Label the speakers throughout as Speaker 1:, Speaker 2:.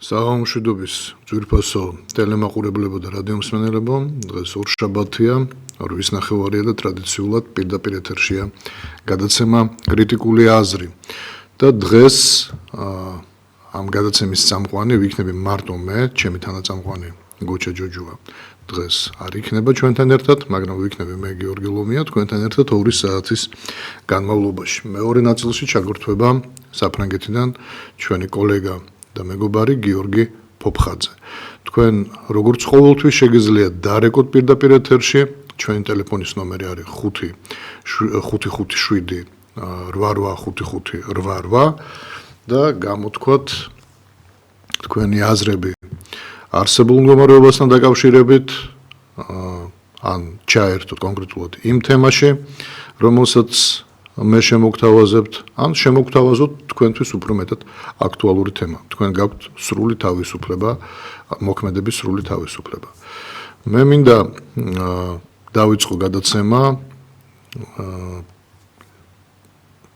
Speaker 1: საღამოშვიდობის ძვირფასო ტელემაყურებლებო და რადიომსმენელებო, დღეს ორშაბათია, 8:30 და ტრადიციულად პირდაპირ ეთერშია გადაცემა კრიტიკული აზრი. და დღეს ამ გადაცემის წამყვანი ვიქნები მარტო მე, ჩემი თანაწამყვანი გოჩა ჯოჯუა. დღეს არ იქნება ჩვენთან ერთად, მაგრამ ვიქნები მე გიორგი ლომია თქვენთან ერთად 2 საათის განმავლობაში. მეორე ნაწილში ჩაგვრთვება საფრანგეთიდან ჩვენი კოლეგა და მეგობარი გიორგი ფოფხაძე. თქვენ როგორც ყოველთვის შეგიძლიათ დარეკოთ პირდაპირ ეთერში, ჩვენი ტელეფონის ნომერი არის 557 885588 და გამოთქვათ თქვენი აზრები არსებულ მდგომარეობასთან დაკავშირებით, ან ჩაერთოთ კონკრეტულად იმ თემაში, რომელსაც მე შემოგთავაზებთ, ან შემოგთავაზოთ თქვენთვის უფრო მეტად აქტუალური თემა. თქვენ გაქვთ სრული თავისუფლება, მოქმედების სრული თავისუფლება. მე მინდა დავიწყო გადაცემა,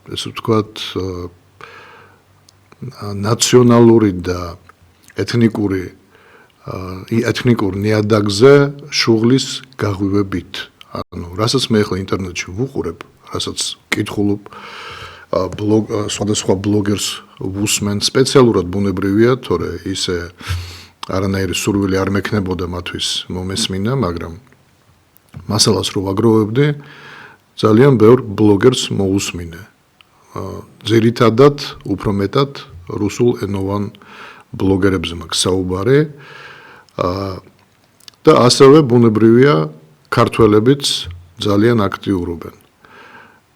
Speaker 1: ესე ვთქვათ, ნაციონალური და ეთნიკურ ნიადაგზე შუღლის გაღვივებით. ანუ რასაც მე ახლა ინტერნეტში ვუყურებ, რასაც კითხულობ, სხვადასხვა ბლოგერს ვუსმენ, სპეციალურად ბუნებრივია, თორე ისე არანაირი სურვილი არ მექნებოდა მათთვის მომესმინა, მაგრამ მასალას რო ვაგროვებდი, ძალიან ბევრ ბლოგერს მოусმინე. ძირითადად, უფრო მეტად რუსულ ენოვან ბლოგერებზე მაქვს საუბარი და ასევე ბუნებრივია ქართველებიც ძალიან აქტიურობენ.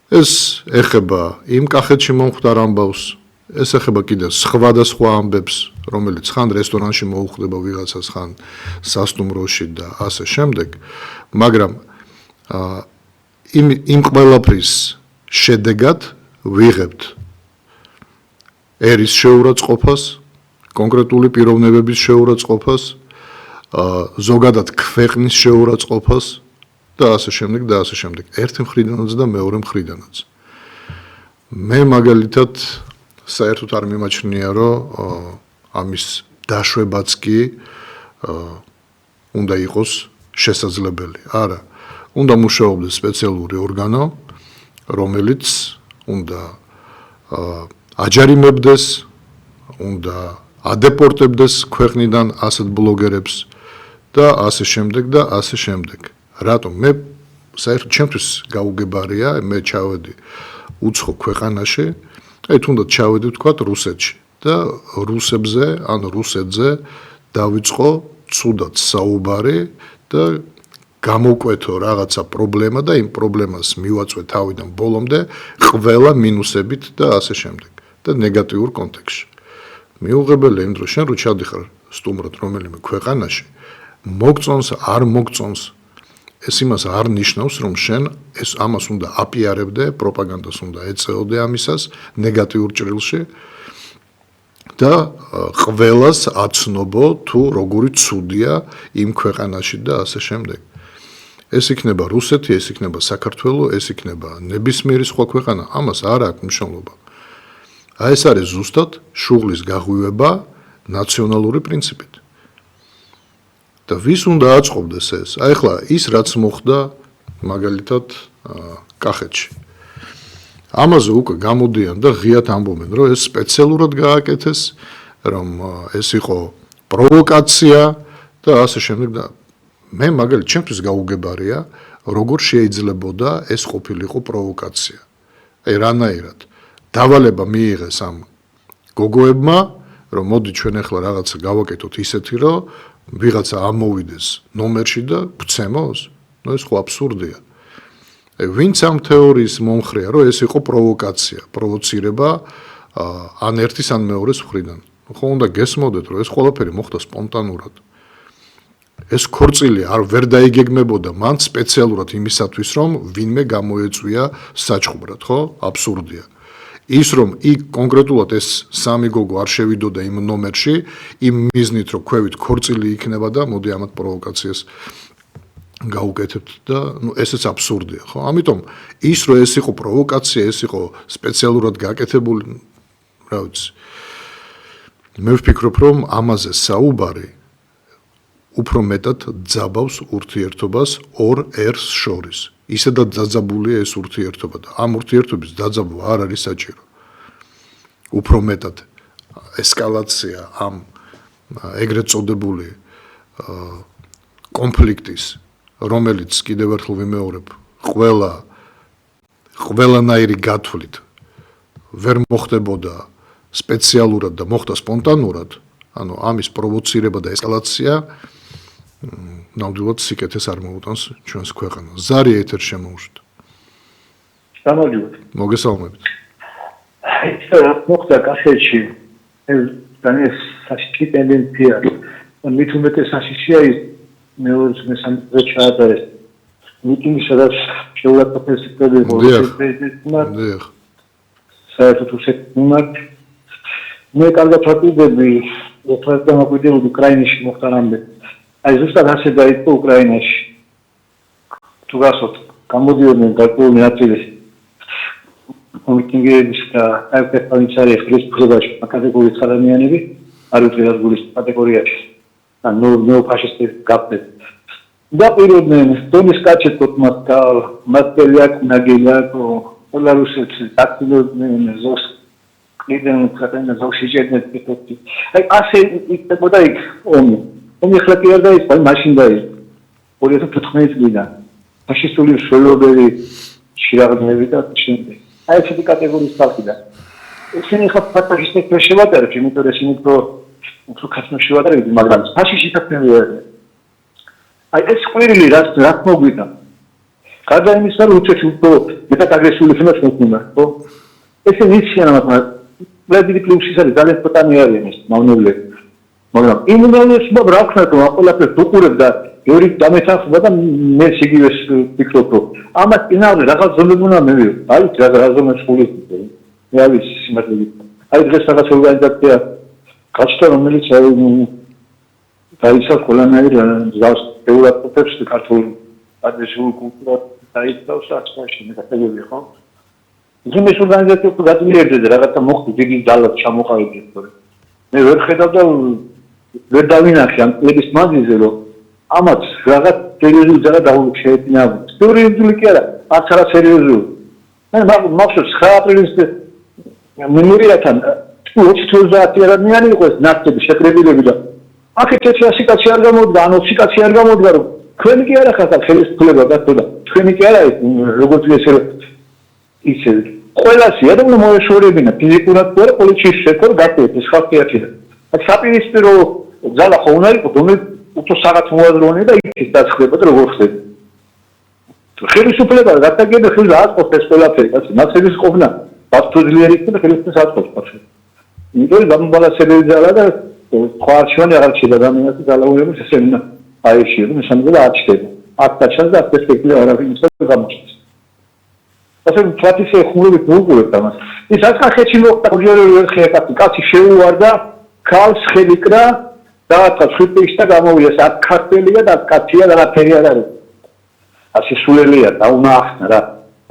Speaker 1: ეს ეხება იმ კახეთში მომხდარ ამბავს, ეს ეხება კიდევ სხვადასხვა ამბებს, რომელიც ხან რესტორანში მოუხდება ვიღაცას, ხან სასტუმროში და ასე შემდეგ, მაგრამ იმ ყველაფრის შედეგად ვიღებთ ერის შეურაცხყოფას, კონკრეტული პიროვნებების შეურაცხყოფას, ზოგადად ქვეყნის შეურაცხყოფას და ასე შემდეგ და ასე შემდეგ. ერთი მხრიდანაც და მეორე მხრიდანაც. მე მაგალითად საერთოდ არ მიმაჩნია, რომ ამის დაშვებაც კი უნდა იყოს შესაძლებელი. არა, უნდა მუშაობდეს სპეციალური ორგანო, რომელიც უნდა აჯარიმებდეს, უნდა ადეპორტებდეს ქვეყნიდან ასეთ ბლოგერებს და ასე შემდეგ და ასე შემდეგ. რატომ? მე საერთოდ ჩემთვის გაუგებარია, მე ჩავედი უცხო ქვეყანაში, თუნდაც ჩავედი ვთქვათ რუსეთში და რუსებზე, ან რუსეთზე დავიწყო ცუდად საუბარი და გამოვკვეთო რაღაცა პრობლემა და იმ პრობლემას მივაწვე თავიდან ბოლომდე ყველა მინუსებით და ასე შემდეგ და ნეგატიურ კონტექსტში. მიუღებელია იმ დროს შენ რო ჩადიხარ სტუმრად რომელიმე ქვეყანაში, მოგწონს არ მოგწონს, ეს იმას არ ნიშნავს, რომ შენ ამას უნდა აპიარებდე, პროპაგანდას უნდა ეწეოდე ამისას ნეგატიურ ჭრილში და ყველას აცნობო თუ როგორი ცუდია იმ ქვეყანაში და ასე შემდეგ. ეს იქნება რუსეთი, ეს იქნება საქართველო, ეს იქნება ნებისმიერი სხვა ქვეყანა, ამას არ აქვს მნიშვნელობა. ეს არის ზუსტად შუღლის გაღვივება ნაციონალური პრინციპით. და ვის უნდა აწყობდეს ეს? ახლა ის რაც მოხდა მაგალითად კახეთში. ამაზე უკვე გამოდიან და ღიად ამბობენ, რომ ეს სპეციალურად გააკეთეს, რომ ეს იყო პროვოკაცია და ასე შემდეგ და მე მაგალითად ჩემთვის გაუგებარია, როგორ შეიძლებოდა ეს ყოფილიყო პროვოკაცია. რანაირად დავალება მიიღეს ამ გოგოებმა, რომ მოდი ჩვენ ახლა რაღაცა გავაკეთოთ ისეთი, რომ ვიღაცა ამოვიდეს ნომერში და გვცემოს? ეს ხო აბსურდია. ვინც ამ თეორიის მომხრეა, რომ ეს იყო პროვოკაცია, პროვოცირება ან ერთის ან მეორეს მხრიდან. ხო უნდა გესმოდეთ, რომ ეს ყველაფერი მოხდა სპონტანურად. ეს ქორწილი ვერ დაიგეგმებოდა მან სპეციალურად იმისათვის, რომ ვინმე გამოეწვია საჩხუბრად, ხო? აბსურდია. ის რომ იქ კონკრეტულად ეს სამი გოგო არ შევიდოდა იმ ნომერში, იმ მიზნით, რომ ქვევით ქორწილი იქნება და მოდი ამათ პროვოკაციას გაუკეთებთ და ესეც აბსურდია, ხო? ამიტომ ის რომ ეს იყო პროვოკაცია, ეს იყო სპეციალურად გაკეთებული, რა ვიცი, მე ვფიქრობ, რომ ამაზე საუბარი უფრო მეტად ძაბავს ურთიერთობას ორ ერს შორის. ისედაც დაძაბულია ეს ურთიერთობა და ამ ურთიერთობის დაძაბვა არ არის საჭირო. უფრო მეტად ესკალაცია ამ ეგრეთ წოდებული კონფლიქტის, რომელიც კიდევ ერთხელ ვიმეორებ, ყველანაირი გათვლით ვერ მოხდებოდა სპეციალურად და მოხდა სპონტანურად, ანუ ამის პროვოცირება და ესკალაცია ნამდვილად სიკეთეს არ მოუტანს ჩვენს ქვეყანას. ზარი ეთერ შემოუშვით.
Speaker 2: გამარჯობთ.
Speaker 1: მოგესალმებით.
Speaker 2: მოხდა კახეთში ეს საშიში ტენდენცია. მით უმეტეს საშიშია ის მეორე მესამე ჩაატარეს. მიტინგი სადაც შეულაყოფეს პრეზიდენტმა. საერთოდ უსეკმუნად მე კარგად ვაკვირდები პრეზიდენტმა უკრაინაში მოხდა რამდენი. აი ზუსტად ასე დაიწყო უკრაინაში. თუ გასვათ გამოდიოდნენ გარკვეული ნაწილი მიტინგების და აეროპორტში ხელისუფლებაში კატეგორიის ადამიანები არ უწევს გულის კატეგორიაში. ანუ ნეოფაშისტი გაფეთ. დაპირდნენ დონის კაჩეტკოტმა მასკელიაკ ნაგელაკო პოლარუსეთს დაკიდოდნენ ზოს კიდენ ხატენ ზოში ჯერნეტიკი. აი ასე იქნებოდა იქ ომი. ომი ხლა კი არ დაიწყო, მაშინ დაიწყო. 2014 წლიდან. ფაშისტული მშველობელი შირავნები და შემდეგ. აი ესეთი კატეგორიის ხალხი და ესენი ხა ფაშისტებს შევატარებ, იმიტომ რომ ისინი უფრო ქართულ შევატარებ, მაგრამ ფაშისტი თქმები არ. აი ეს ყვირილი რაც მოგვიდა. გარდა იმისა, რომ უჩეჩი უფრო მეტად აგრესიული ხმას მოხდა, ხო? ესენი იციან ამათ, პლედი პლუსის არის ძალიან პოტანი არის მავნებლები. მაგრამ იმუნალისმა რა ქნა თუ ყველაფერს უყურებ და ორი დამეთანხმება და მე სიგივეს ვფიქრობ რომ ამას წინააღმდეგ რაღაც ზომები უნდა მივიღო. აი რა ზომებს ხულით. მე არის სიმართლე. აი დღეს რაღაც ორგანიზაცია გაჩნდა რომელიც დაიცავ ყველანაირ ზავს ევროპელებს ქართულ ადრესულ კულტურას დაიცავს ასპაში მეტად ხო? ის ორგანიზაცია თუ გადმიერდება რაღაცა მოხდა დიდი ძალა ჩამოყალიბდა თორე. მე ვერ ხედავ და ვერ დავინახე ამ კლუბის მაზიზე რომ ამაც რაღაც სერიოზული ძალა შეეწინა. სერიოზული კი არა, არც არა სერიოზული. მე მახსოვს 9 აპრილის მემორიათან 20 ადამიანი იყო ეს ნაცები შეკრებილები და აქეთ ეს სიტუაცია არ გამოდგა, ანუ სიტუაცია არ გამოდგა რომ თქვენი კი არა ხარ ხელისუფლება გასწოდა. თქვენი კი არა როგორც ესე ისე ყველასი ადამიანი მოეშორებინა ფიზიკურად და პოლიციის შეკორ გაკეთეს ეს ხალხი აქედან. აქ საპირისპირო ძალა ხო უნდა იყოს, რომელიც უფრო საღათ მოაზროვნე და იქით დაცხდება და როგორ ხდება. ხელისუფლება გადაგებდა ხელს აწყობს ეს ყველაფერი, ასე მასების ყოფნა ბათუძლიერი და ხელისუფლებას აწყობს. იმიტომ გამბალანსებელი ძალა და ხوارჩვანი აღარ შეიძლება ადამიანის ძალაურების ესენა აიშვება, მესამედა არ ჩდება. აქ დაჩანს და პერსპექტივა არ არის ისე გამოჩნდეს. ასე პრაქტიკაში ხმურობით მოუყურებთ ამას. ის აქ ხეთში მოხდა გიორგი ვერ ხეაკი, კაცი შეუვარდა, ქალს ხელიკრა და ცხიფის და გამოვიდა აქ ქართელია და კაცია და რაფერი არ არის. ასე სულელია და უნახნა რა.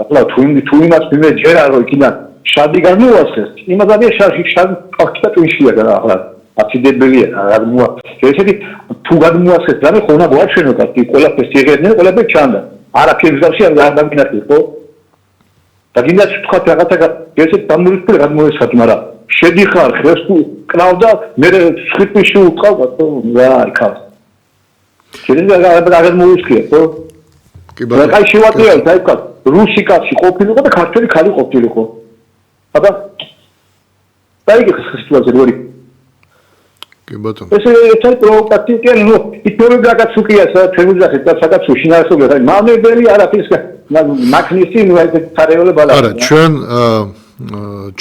Speaker 2: ახლა თუ იმას მე ჯერა რომ იქიდან შადი განუასხეს, იმადია შადი ფაქტია ტვიშია და ახლა აფიდებელია რა მოა. ესეთი თუ განუასხეს და მე ხონა გვაჩვენო და ყველაფერს იღებდნენ, ყველაფერს ჩანდა. არაფერს გავში არ დამინახე ხო? და გინდა თქვა რაღაცა ესეთ დამურიფული გადმოეცხად, მაგრამ შედიხარ ხეს კრავდა მე სხიპიში უყავდა ხო რა იქა. შეიძლება რაღაც მოუსკია ხო? კი ბატონო. რა შეიძლება დაიქვა რუსი კაცი ყოფილიყო და ქართველი ქალი ყოფილიყო. აბა დაიგე სიტუაცია როგორი. კი ბატონო. ეს პროვოკაცია კი ნუ ისტორია რაღაც უკია თემუძახეთ და სადაც უშინაარსობია. მამებელი არაფერს მაგნისი ნუ ეს თარეოლე ბალა. არა,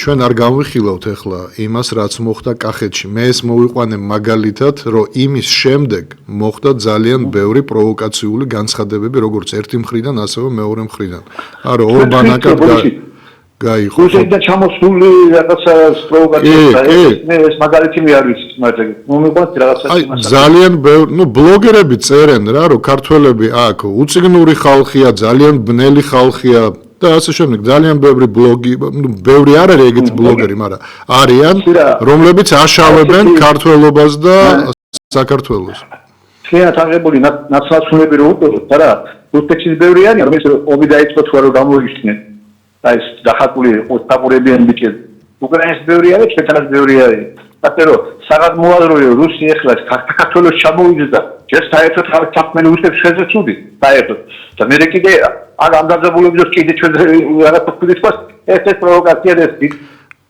Speaker 2: ჩვენ არ განვიხილავთ ახლა იმას, რაც მოხდა კახეთში. მე ეს მოვიყვანე მაგალითად, რომ იმის შემდეგ მოხდა ძალიან ბევრი პროვოკაციული განცხადებები, როგორც ერთი მხრიდან, ასევე მეორე მხრიდან. არა, ორბანაკად გაიყო. რუსეთიდან ჩამოსული რაღაცა პროვოკაცია. ეს მაგალითი მე არ ვიცი, მაგრამ მომიყვანეთ რაღაცა იმას. ძალიან ბევრი, ბლოგერები წერენ რა, რომ ქართველები აქ უციგნური ხალხია, ძალიან ბნელი ხალხია.
Speaker 1: და ასე შემდეგ. ძალიან ბევრი ბლოგი, ბევრი არ არის ეგეთი ბლოგერი, მაგრამ არიან, რომლებიც აშავებენ ქართველობას და საქართველოს.
Speaker 2: შეიძლება აღებული ნაციონალურები რო უყუროთ, არა, რუსეთში ბევრი არის, რომელიც ომი დაიწყო თუ არა გამოიგრძნენ. და ეს დახატული ოსტაპურებიან ბიჭები. უკრაინის ბევრი არის, ჩვენთანაც ბევრი არის. ასე რომ საღად მოაზროე რუსი ეხლა საქართველოს ჩამოვიდეს ჯერ საერთოდ საქმენი რუსებს შეძე ცუდი საერთოდ და მე კიდე არ ამდაძებულობდეს კიდე ჩვენ რაღაცა თქვით ეს პროვოკაცია ეს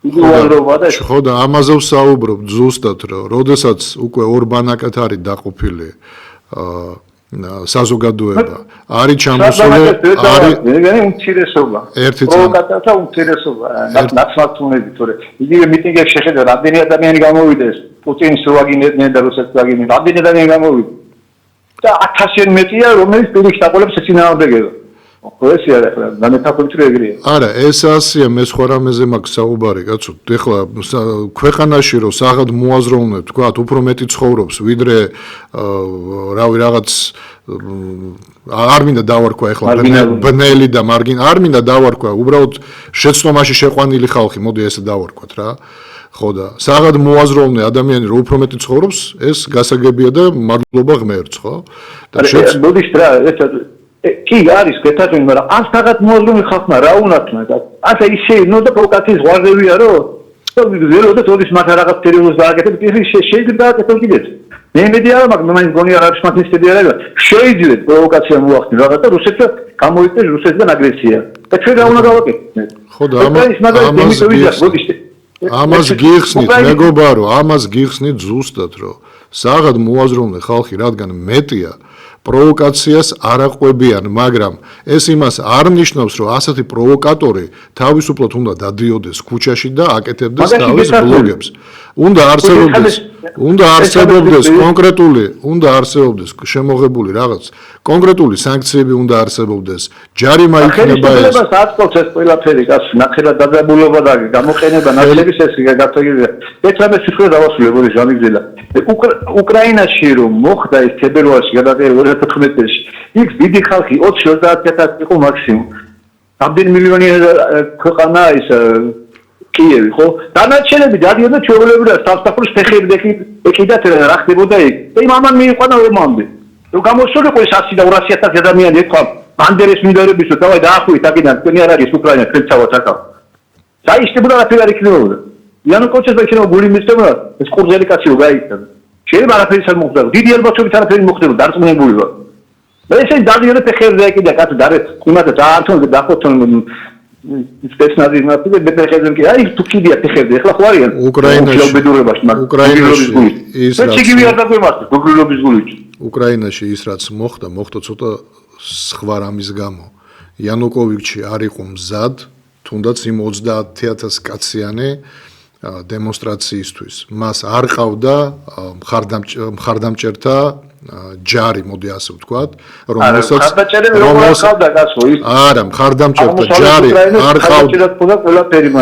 Speaker 2: იდეოლოგია და
Speaker 1: ხო და ამაზე ვსაუბრობ ზუსტად რომ როდესაც უკვე ორბანაკად არის დაყოფილი საზოგადოება არის ჩამოსული არის
Speaker 2: უმცირესობა
Speaker 1: ერთი
Speaker 2: პროვოკაცია უმცირესობა ნაციონალურები თორე იგივე მიტინგებში შეხედა რამდენი ადამიანი გამოვიდეს პუტინის ვაგინებდნენ და რუსეთს ვაგინებდნენ რამდენი ადამიანი გამოვიდეს და 1000-იან მეტია რომელიც პირიქით დაყოლებს ეცინააღმდეგება ხო ეს არის ახლა დამეთაქვით ეგრეა
Speaker 1: არა ეს ასია მე სხვა რამეზე მაქვს საუბარი კაცო ეხლა ქვეყანაში რომ საღად მოაზროვნებ თქვა უფრო მეტი ცხოვრობს ვიდრე რავი რაღაც არ მინდა დავარქვა ეხლა ბნელი და მარგინ არ მინდა დავარქვა უბრალოდ შეცდომაში შეყვანილი ხალხი მოდი ესე დავარქვათ რა ხო და საღად მოაზროვნე ადამიანი რომ უფრო მეტი ცხოვრობს ეს გასაგებია და მადლობა ღმერთს ხო
Speaker 2: და მოდიშ რა ეს კი არის კეთილი მაგრამ ან საღად მოაზროვნე ხალხმა რა უნათნა და ასე ისე ნუ და პროვოკაციის ზღვარებია რომ ველოდოთ ოდის მათ რაღაც პერიოდს დააკეთებ ის შეიძლება დააკეთო კიდეც მე მედი არა მაგრამ მაინც გონია რა შმათის დიდი არა შეიძლება პროვოკაცია მოახდინო რაღაც და რუსეთს გამოიწეს რუსეთიდან აგრესია და ჩვენ რა უნდა გავაკეთოთ
Speaker 1: ხო და ამას გიხსნით მეგობარო ამას გიხსნით ზუსტად რომ საღად მოაზროვნე ხალხი რადგან მეტია პროვოკაციას არ აყვებიან, მაგრამ ეს იმას არ ნიშნავს, რომ ასეთი პროვოკატორი თავისუფლად უნდა დადიოდეს ქუჩაში და აკეთებდეს თავის ბლოგებს. უნდა არსებობდეს კონკრეტული, უნდა არსებობდეს შემოღებული რაღაც კონკრეტული სანქციები უნდა არსებობდეს. ჯარიმა იქნება ეს.
Speaker 2: ხელისუფლებას აწყობს ეს ყველაფერი, კაცო, ნახევრად დაძაბულობა და გამოყენება ნაცლების ეს გასაგებია. ეს რამე სიტყვა დავასრულებ ჟამიგზელა. უკრაინაში რომ მოხდა ეს თებერვალში გადაწერილი 2015 წელს იქ დიდი ხალხი 20-30,000 იყო მაქსიმუმ. რამდენი მილიონი ქვეყანა ის კიევი ხო? დანარჩენები დადიოდა ჩვეულებრივად სამსახურის ფეხები ეკიდათ რა ხდებოდა იქ. და იმ ამან მიიყვანა ომამდე. რომ გამოსულიყო ეს 100 და 200,000 ადამიანი ეთქვა ბანდერეს მინდორების რომ დავაი დაახვით აქედან თქვენი არ არის უკრაინა თქვენ თავად აკავ. დაიშლებოდა რაფერი არ იქნებოდა. იანუკოვიჩს შეიძლება გული მისცემდა ეს ყურძელი კაცი რო გაიქცა. შეიძლება არაფერი არ მოხდა. დიდი ალბათობით არაფერი მოხდება დარწმუნებული ვარ. და ესე დადიოდა ფეხებზე ეკიდა კაცი დარეთ იმადა დაართონ და დახოთონ სპეცნაზი მასზე ბეთეხებენ კი აი თუ კიდია ფეხებზე ახლა ხო არიან უკრაინაში ის
Speaker 1: უკრაინაში ის რაც მოხდა ცოტა სხვა რამის გამო იანუკოვიჩი არ იყო მზად თუნდაც იმ 30,000 კაციანი დემონსტრაციისთვის მას არ ყავდა მხარდამჭერთა ჯარი მოდი ასე ვთქვათ რომელსაც არა მხარდამჭერთა ჯარი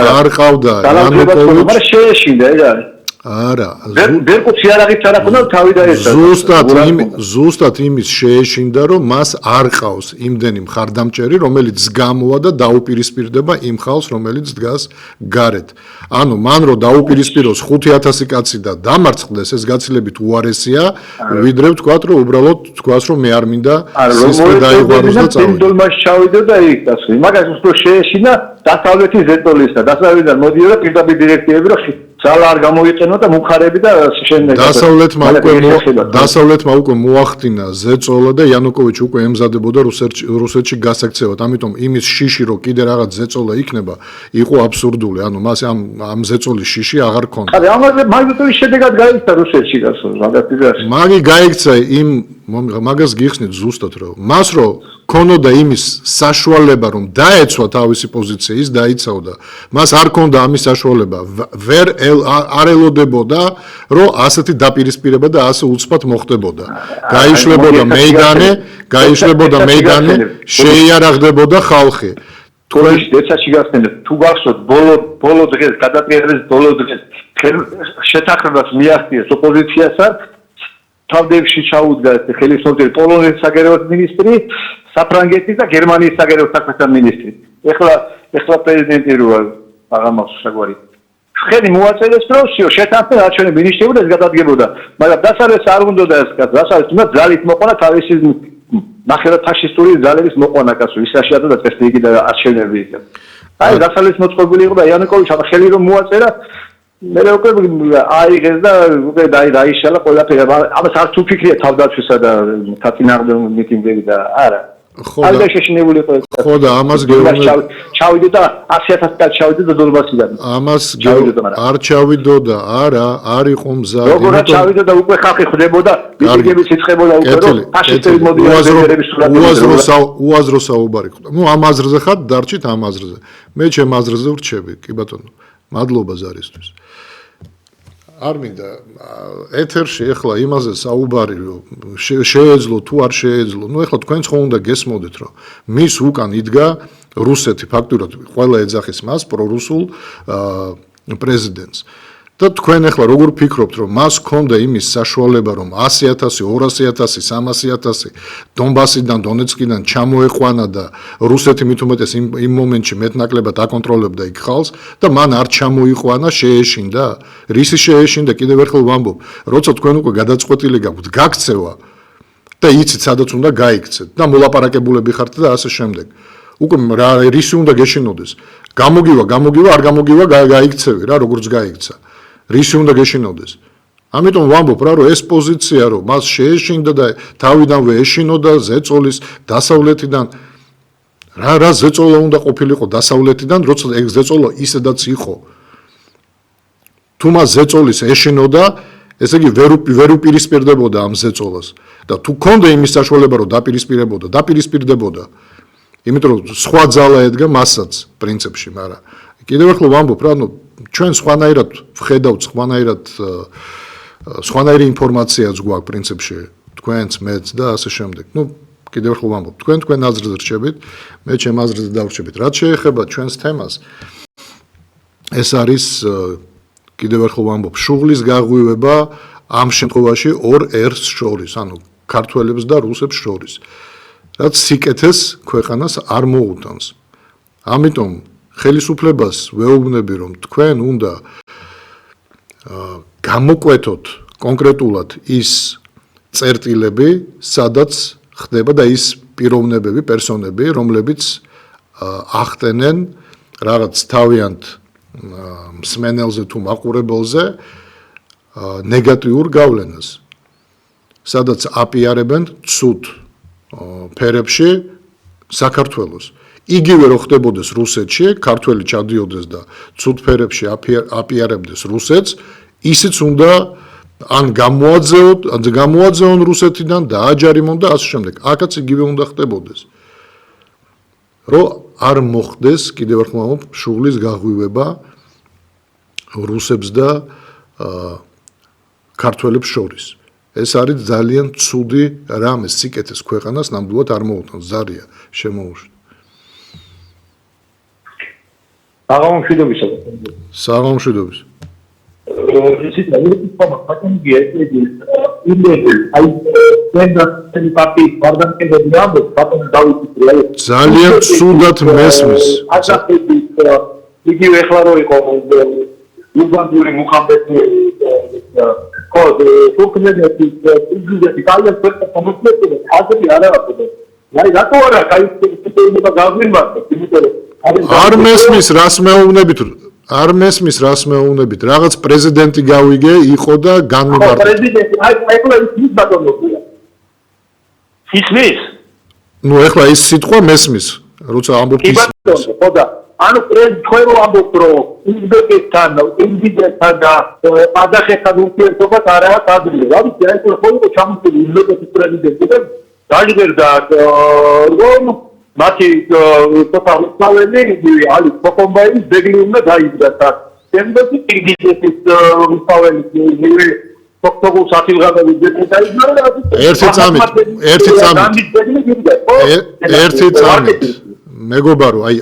Speaker 1: არ ყავდა იანუკოვიჩი
Speaker 2: შეეშინდა ეს არის არა ვერკუცი არ აღიჩა რა ქონდა თავი დაეცა
Speaker 1: ზუსტად იმის შეეშინდა რომ მას არ ყავს იმდენი მხარდამჭერი რომელიც გამოვა და დაუპირისპირდება იმ ხალხს რომელიც დგას გარეთ ანუ მან რო დაუპირისპიროს 5,000 კაცი და დამარცხდეს ეს გაცილებით უარესია ვიდრე ვთქვათ რომ უბრალოდ თქვას რომ მე არ მინდა სისხლი დაიღვაროს და წავიდე
Speaker 2: დოლმაში ჩავიდე და იქ დასვი მაგას უფრო შეეშინა დასავლეთის ზეტოლისა დასავლეთიდან მოდიოდა პირდაპირ დირექტივები რომ ძალა არ გამოიყენო და მუხარები და შემდეგ
Speaker 1: დასავლეთმა უკვე მოახდინა ზეწოლა და იანუკოვიჩი უკვე ემზადებოდა რუსეთში გასაქცევად. ამიტომ იმის შიში რომ კიდე რაღაც ზეწოლა იქნება, იყო აბსურდული. ანუ მას ამ ზეწოლის შიში აღარ ქონდა.
Speaker 2: არა, ამაზე შედეგად გაიქცა რუსეთში გასულ რაღაცას.
Speaker 1: მაგი გაიქცა იმ მაგას გიხსნით ზუსტად რომ მას რომ ქონოდა იმის საშუალება რომ დაეცვა თავისი პოზიცია ის დაიცავდა მას არ ქონდა ამის საშუალება ვერ არ ელოდებოდა რომ ასეთი დაპირისპირება და ასე უცბად მოხდებოდა გაიშლებოდა მეიდანი შეიარაღდებოდა ხალხი
Speaker 2: თქვენ ეცაში გახსენებთ თუ გახსოვთ ბოლო დღეს გადატრიალების ბოლო დღეს შეთანხმებას მიაღწიეს ოპოზიციასთან თავდებში ჩაუდგა ხელისმომწერი პოლონეთის საგარეო მინისტრი საფრანგეთის და გერმანიის საგარეო საქმეთა მინისტრი ეხლა პრეზიდენტი როა აღამახსოვრ საგვარი ხელი მოაწერეს რომ შეთანხმება რაც ჩვენ მინიშნებოდა ეს გადადგებოდა მაგრამ დასავლეთს არ უნდა ეს კაც დასავლეთს უნდა ძალით მოყვანა თავისი ნახევრად ფაშისტური ძალების მოყვანა კაცო ის რაშიათა და წესდიგი და არჩევნები იქ აი დასავლეთს მოწყობილი იყო და იანუკოვიჩი ამ ხელი რომ მოაწერა მე უკვე აიღეს და უკვე დაიშალა ყველაფერი ამას არც უფიქრია თავდაცვისა და თათინაღმდენ მიტინგები და არა აი და შეშინებული იყო
Speaker 1: ხო და ამას გეუბნები
Speaker 2: ჩავიდე და 100,000 კაცი ჩავიდე და დოლბასიდან
Speaker 1: ამას არ ჩავიდო და არა არ იყო მზად
Speaker 2: როგორ ჩავიდე და უკვე ხალხი ხდებოდა მიტინგებიც იწყებოდა უკვე რომ ფაშისტები მოდიოდნენ
Speaker 1: უაზრო საუბარი ხდება ნუ ამ აზრზე ხარ დარჩით ამ აზრზე მე ჩემ აზრზე ვრჩები კი ბატონო მადლობა ზარისთვის არ მინდა ეთერში ახლა იმაზე საუბარი რომ შეეძლო თუ არ შეეძლო ნუ ახლა თქვენც ხო უნდა გესმოდეთ რომ მის უკან იდგა რუსეთი ფაქტურად ყველა ეძახის მას პრორუსულ პრეზიდენტს და თქვენ ახლა როგორ ფიქრობთ რომ მას ჰქონდა იმის საშუალება რომ 100,000 200,000 300,000 დონბასიდან დონეცკიდან ჩამოეყვანა და რუსეთი მით უმეტეს იმ მომენტში მეტნაკლებად აკონტროლებდა იქ ხალხს და მან არ ჩამოიყვანა შეეშინდა რისი შეეშინდა კიდევ ერთხელ ვამბობ როცა თქვენ უკვე გადაწყვეტილი გაქვთ გაქცევა და იცით სადაც უნდა გაიქცეთ და მოლაპარაკებულები ხართ და ასე შემდეგ უკვე რისი უნდა გეშინოდეს გამოგივა არ გამოგივა გაიქცევი რა როგორც გაიქცა რისი უნდა გეშინოდეს ამიტომ ვამბობ რა რომ ეს პოზიცია რომ მას შეეშინდა და თავიდანვე ეშინოდა ზეწოლის დასავლეთიდან რა ზეწოლა უნდა ყოფილიყო დასავლეთიდან როცა ეგ ზეწოლა ისედაც იყო თუ მას ზეწოლის ეშინოდა ესე იგი ვერ უპირისპირდებოდა ამ ზეწოლას და თუ ქონდა იმის საშუალება რომ დაპირისპირდებოდა იმიტომ რომ სხვა ძალა ედგა მასაც პრინციპში მაგრამ კიდევ ახლა ვამბობ რა ნუ ჩვენ სხვანაირად ვხედავთ სხვანაირი ინფორმაციაც გვაქვს პრინციპში თქვენც მეც და ასე შემდეგ ნუ კიდევ ახლა ვამბობ თქვენ აზრზე რჩებით მე ჩემ აზრზე დავრჩებით რაც შეეხება ჩვენს თემას ეს არის კიდევ ახლა ვამბობ შუღლის გაღვივება ამ შემთხვევაში ორ ერს შორის ანუ ქართველებს და რუსებს შორის რაც სიკეთეს ქვეყანას არ მოუტანს ამიტომ ხელისუფლებას ვეუბნები რომ თქვენ უნდა გამოკვეთოთ კონკრეტულად ის წერტილები სადაც ხდება და ის პიროვნებები პერსონები რომლებიც ახდენენ რაღაც თავიანთ მსმენელზე თუ მაყურებელზე ნეგატიურ გავლენას სადაც აპიარებენ ცუდ ფერებში საქართველოს იგივე რო ხდებოდეს რუსეთში ქართველი ჩადიოდეს და ცუდ ფერებში აპიარებდეს რუსეთს ისიც უნდა ან გამოაძეონ რუსეთიდან და აჯარიმონ და ასე შემდეგ აქაც იგივე უნდა ხდებოდეს რომ არ მოხდეს კიდევ ერთხელ ვამბობ შუღლის გაღვივება რუსებს და ქართველებს შორის ეს არის ძალიან ცუდი რამე სიკეთეს ქვეყანას ნამდვილად არ მოუტანს ზარია შემოუშვით საღამომშვიდობის ძალიან ცუდად მესმის
Speaker 2: იგივე ახლა რო იყო უბანდური მუხამბეთი ხო თურქნეთის პრეზიდენტი კალიას პრეზიდენტი ხაზები არ აღწევს აი რატო არა კაიდება გაგვიმართო იმიტომ
Speaker 1: არ მესმის რას მეუბნებით რაღაც პრეზიდენტი გავიგე იყო და განმარტო
Speaker 2: პრეზიდენტი აი ეხლა ის ბატონია ისმის
Speaker 1: ნუ ეხლა ის სიტყვა მესმის როცა ამბობთ ის
Speaker 2: ხო და ანუ თქვენ რო ამბობთ რომ უზბეკეთთან ინდიასთან და ყაზახეთთან ურთიერთობაც არაა ადრე რა ვიცი აი ხო იყო ჩამოსული უზბეკეთის პრეზიდენტი და დაჟღერდა რომ მათი თოთალოვანი ალი ფოკომბაის ძეგლი უნდა დაიდგა და შემდეგი ინგლისის რუსთაველი ფოქტოგულ საფილღამების ძეგლი დაიდგა და ერთი წამით მეგობარო აი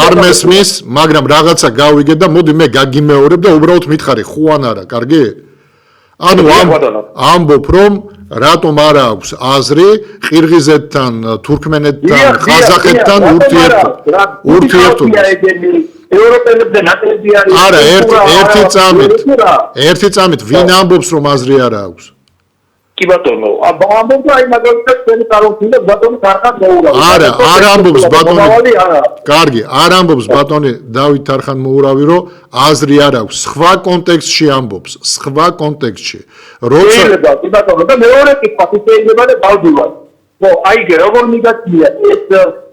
Speaker 2: არ მესმის მაგრამ რაღაცა გავიგე და მოდი მე გაგიმეორებ და უბრალოდ მითხარი ხო ან არა კარგი ანუ ამბობ რომ
Speaker 1: რატომ არ აქვს აზრი ყირგიზეთთან, თურქმენეთთან, ყაზახეთთან ურთიერთობას?
Speaker 2: ევროპელებზე ნაკლები არის.
Speaker 1: არა, ერთი წამით ვინ ამბობს რომ აზრი არ აქვს?
Speaker 2: კი ბატონო, ამბობს აი მაგალითად თქვენი კაროთი და ბატონი თარხან მოურავი.
Speaker 1: არა, არ ამბობს ბატონი. კარგი, არ ამბობს ბატონი დავით თარხან მოურავი, რომ აზრი არ აქვს. სხვა კონტექსტში ამბობს, სხვა კონტექსტში. როცა
Speaker 2: კი ბატონო, და მეორე კითხვა შეიძლება და დავდივარ. ხო, აიგე, როგორ მიგაცია ეს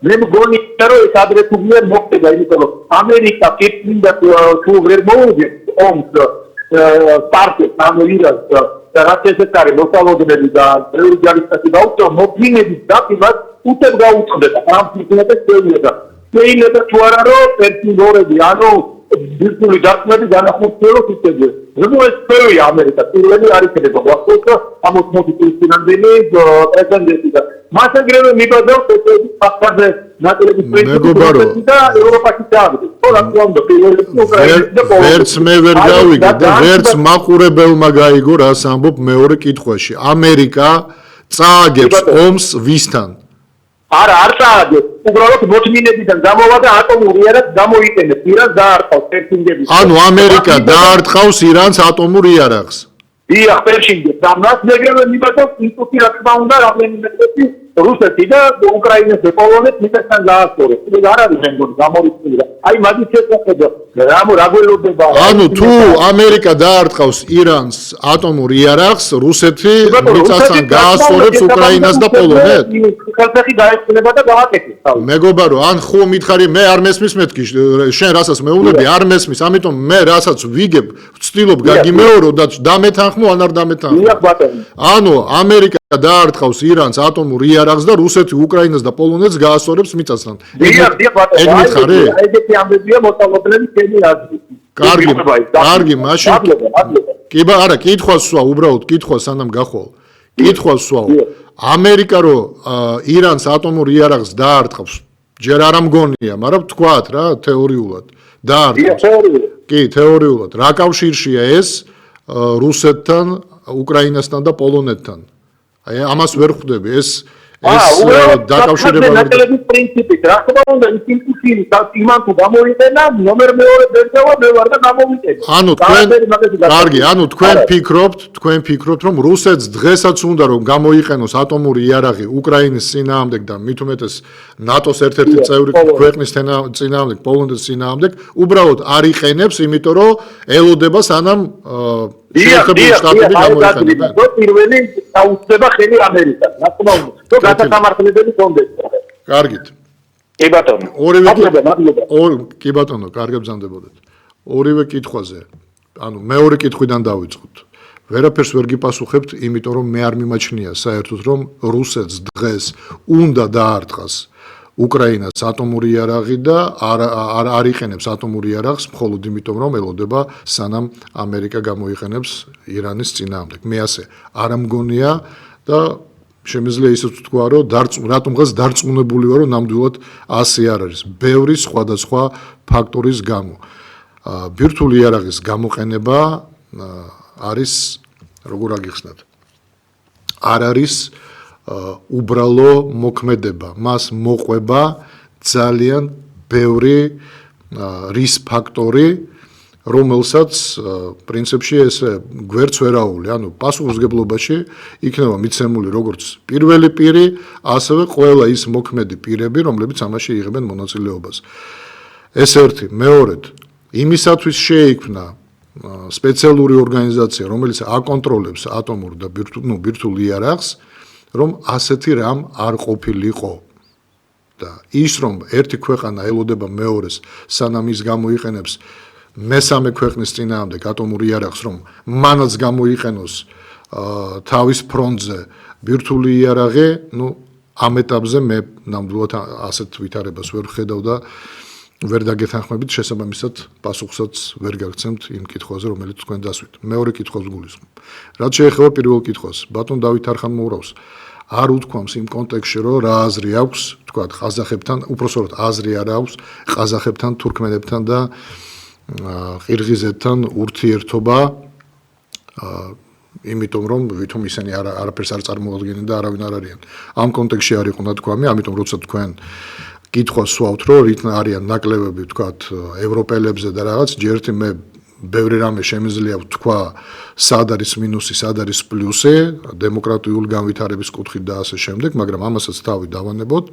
Speaker 2: მე მგონი რომ ეს ადრესულია მოხდება, იმიტომ რომ ამერიკა კეთილდა თუ ვერ მოუძებს ომს პარტიას ამერიკას და რაც ესეთ არის მოსალოდნელი და ბევრი ჯარისკაცი გაუწევ მოფინების დაფიված უთებ გაუწევდა ამფიქნებს შეიძლება თუ არა რომ პერსინორები ანუ ბირთული დარტყმები განახორციელოს ისედე ზოგადად ეს ბევრია ამერიკა პირველი არის შეიძლება ვახსოვს ამოთ მოდით ფინანსები პრეზიდენტი და მას ეგრევე მიბაძავს ეს ფაქტზე ნაკლების პრინციპი და ევროპაში დააგდო. ხო რა თქმა უნდა პირველი
Speaker 1: ვერც მე ვერ გავიგე და ვერც მაყურებელმა გაიგო რას ამბობ მეორე კითხვაში. ამერიკა წააგებს ომს ვისთან?
Speaker 2: არა, არ წააგებს. უბრალოდ მოთმინებიდან გამოვა და ატომურ იარაღს გამოიყენებს. ირანს დაარტყავს პერსინგების.
Speaker 1: ანუ ამერიკა დაარტყავს ირანს ატომურ იარაღს.
Speaker 2: დიახ, პერსინგებს. და მას ეგრევე მიბაძავს ინსტიტუტი რა თქმა უნდა რამდენიმე წელი რუსეთი და უკრაინას და პოლონეთს მიწასთან გაასწორებს. ეს არ არის მე მგონი გამორიცხული. აი მაგის შესაძლებლობა რა გველოდება.
Speaker 1: ანუ თუ ამერიკა დაარტყავს ირანს ატომურ იარაღს, რუსეთი მიწასთან გაასწორებს უკრაინას და პოლონეთს?
Speaker 2: ხალხი გაეცნება და გააკეთებს.
Speaker 1: მეგობარო, ან ხო მითხარი მე არ მესმის მეთქი, შენ რასაც მეუბნები არ მესმის, ამიტომ მე რასაც ვიგებ, ვცდილობ გაგიმეორო და დამეთანხმო ან არ დამეთანხმო.
Speaker 2: დიახ ბატონო.
Speaker 1: ანუ ამერიკა დაარტყავს ირანს ატომურ იარაღს და რუსეთი უკრაინას და პოლონეთს გაასწორებს მიწასთან.
Speaker 2: დიახ ბატონო.
Speaker 1: ეგ მითხარი?
Speaker 2: ეგეთი ამბებია მოსალოდნელი ჩემი აზრი.
Speaker 1: კარგი, მაშინ კი არა, კითხვას სვა, უბრალოდ კითხვას სანამ გახვალ. კითხვას სვა. ამერიკა რო ირანს ატომურ იარაღს დაარტყავს, ჯერ არ ამგონია, მაგრამ თქვათ რა, თეორიულად დაარტყავს. კი, თეორიულად. რა კავშირშია ეს რუსეთთან, უკრაინასთან და პოლონეთთან? აი ამას ვერ ხვდები. ეს დაკავშირება
Speaker 2: ნაკლების პრინციპით. რა თქმა უნდა, ის ინსტიტუტი იმან თუ გამოიყენა, ნომერ მეორე ბერდავა მე ვარ და გამოვიყენე.
Speaker 1: ანუ თქვენ ფიქრობთ, რომ რუსეთს დღესაც უნდა რომ გამოიყენოს ატომური იარაღი უკრაინის წინააღმდეგ და მით უმეტეს ნატოს ერთ-ერთი წევრი ქვეყნის წინააღმდეგ, პოლონეთის წინააღმდეგ, უბრალოდ არ იყენებს, იმიტომ რომ ელოდება სანამ შეერთებული შტატები გამოიყენებენ.
Speaker 2: პირველი დაუწება ხელი ამერიკას. რა თქმა უნდა, გასათამართლებელი კონდეს.
Speaker 1: კარგით.
Speaker 2: კი ბატონო.
Speaker 1: კი ბატონო, კარგად ბრძანდებოდეთ. ორივე კითხვაზე. ანუ მეორე კითხვიდან დავიწყოთ. ვერაფერს ვერ გიპასუხებთ, იმიტომ რომ მე არ მიმაჩნია საერთოდ რომ რუსეთს დღეს უნდა დაარტყას უკრაინას ატომური იარაღი და არ იყენებს ატომური იარაღს მხოლოდ იმიტომ რომ ელოდება სანამ ამერიკა გამოიყენებს ირანის წინააღმდეგ. მე ასე არ ამგონია და შემიძლია ისიც ვთქვა, რომ რატომღაც დარწმუნებული ვარ, რომ ნამდვილად ასე არ არის. ბევრი სხვადასხვა ფაქტორის გამო. ბირთვული იარაღის გამოყენება არის როგორ აგიხსნათ? არ არის უბრალო მოქმედება. მას მოყვება ძალიან ბევრი რის ფაქტორი, რომელსაც პრინციპში ეს გვერდს ვერაული, ანუ პასუხისმგებლობაში იქნება მიცემული როგორც პირველი პირი, ასევე ყველა ის მოქმედი პირები, რომლებიც ამაში იღებენ მონაწილეობას. ეს ერთი, მეორედ, იმისათვის შეიქმნა სპეციალური ორგანიზაცია, რომელიც აკონტროლებს ატომურ და ბირთვულ იარაღს, რომ ასეთი რამ არ ყოფილიყო. და ის რომ ერთი ქვეყანა ელოდება მეორეს, სანამ ის გამოიყენებს მესამე ქვეყნის წინააღმდეგ ატომურ იარაღს, რომ მანაც გამოიყენოს თავის ფრონტზე ბირთვული იარაღი, ამ ეტაპზე მე ნამდვილად ასეთ ვითარებას ვერ ვხედავ და ვერ დაგეთანხმებით, შესაბამისად პასუხსაც ვერ გაგცემთ იმ კითხვაზე, რომელიც თქვენ დასვით. მეორე კითხვას გულისხმობ. რაც შეეხება პირველ კითხვას, ბატონ დავით თარხან მოურავს არ უთქვამს იმ კონტექსტში, რომ რა აზრი აქვს, თქვა ყაზახებთან, უпроსორად აზრი არ აქვს ყაზახებთან, თურქმენებთან და ყირგიზეთთან ურთიერთობა იმიტომ რომ ვითომ ისინი არაფერს არ წარმოადგენენ და არავინ არ არიან. ამ კონტექსტში არ იყო ნათქვამი, ამიტომ როცა თქვენ კითხვა სვავთ, რომ რით არიან ნაკლებები, თქვათ, ევროპელებზე და რაღაც, ჯერთი მე ბევრი რამე შემიძლია ვთქვა, სად არის მინუსი, სად არის პლუსი, დემოკრატიული განვითარების კუთხით და ასე შემდეგ, მაგრამ ამასაც თავი დავანებოთ.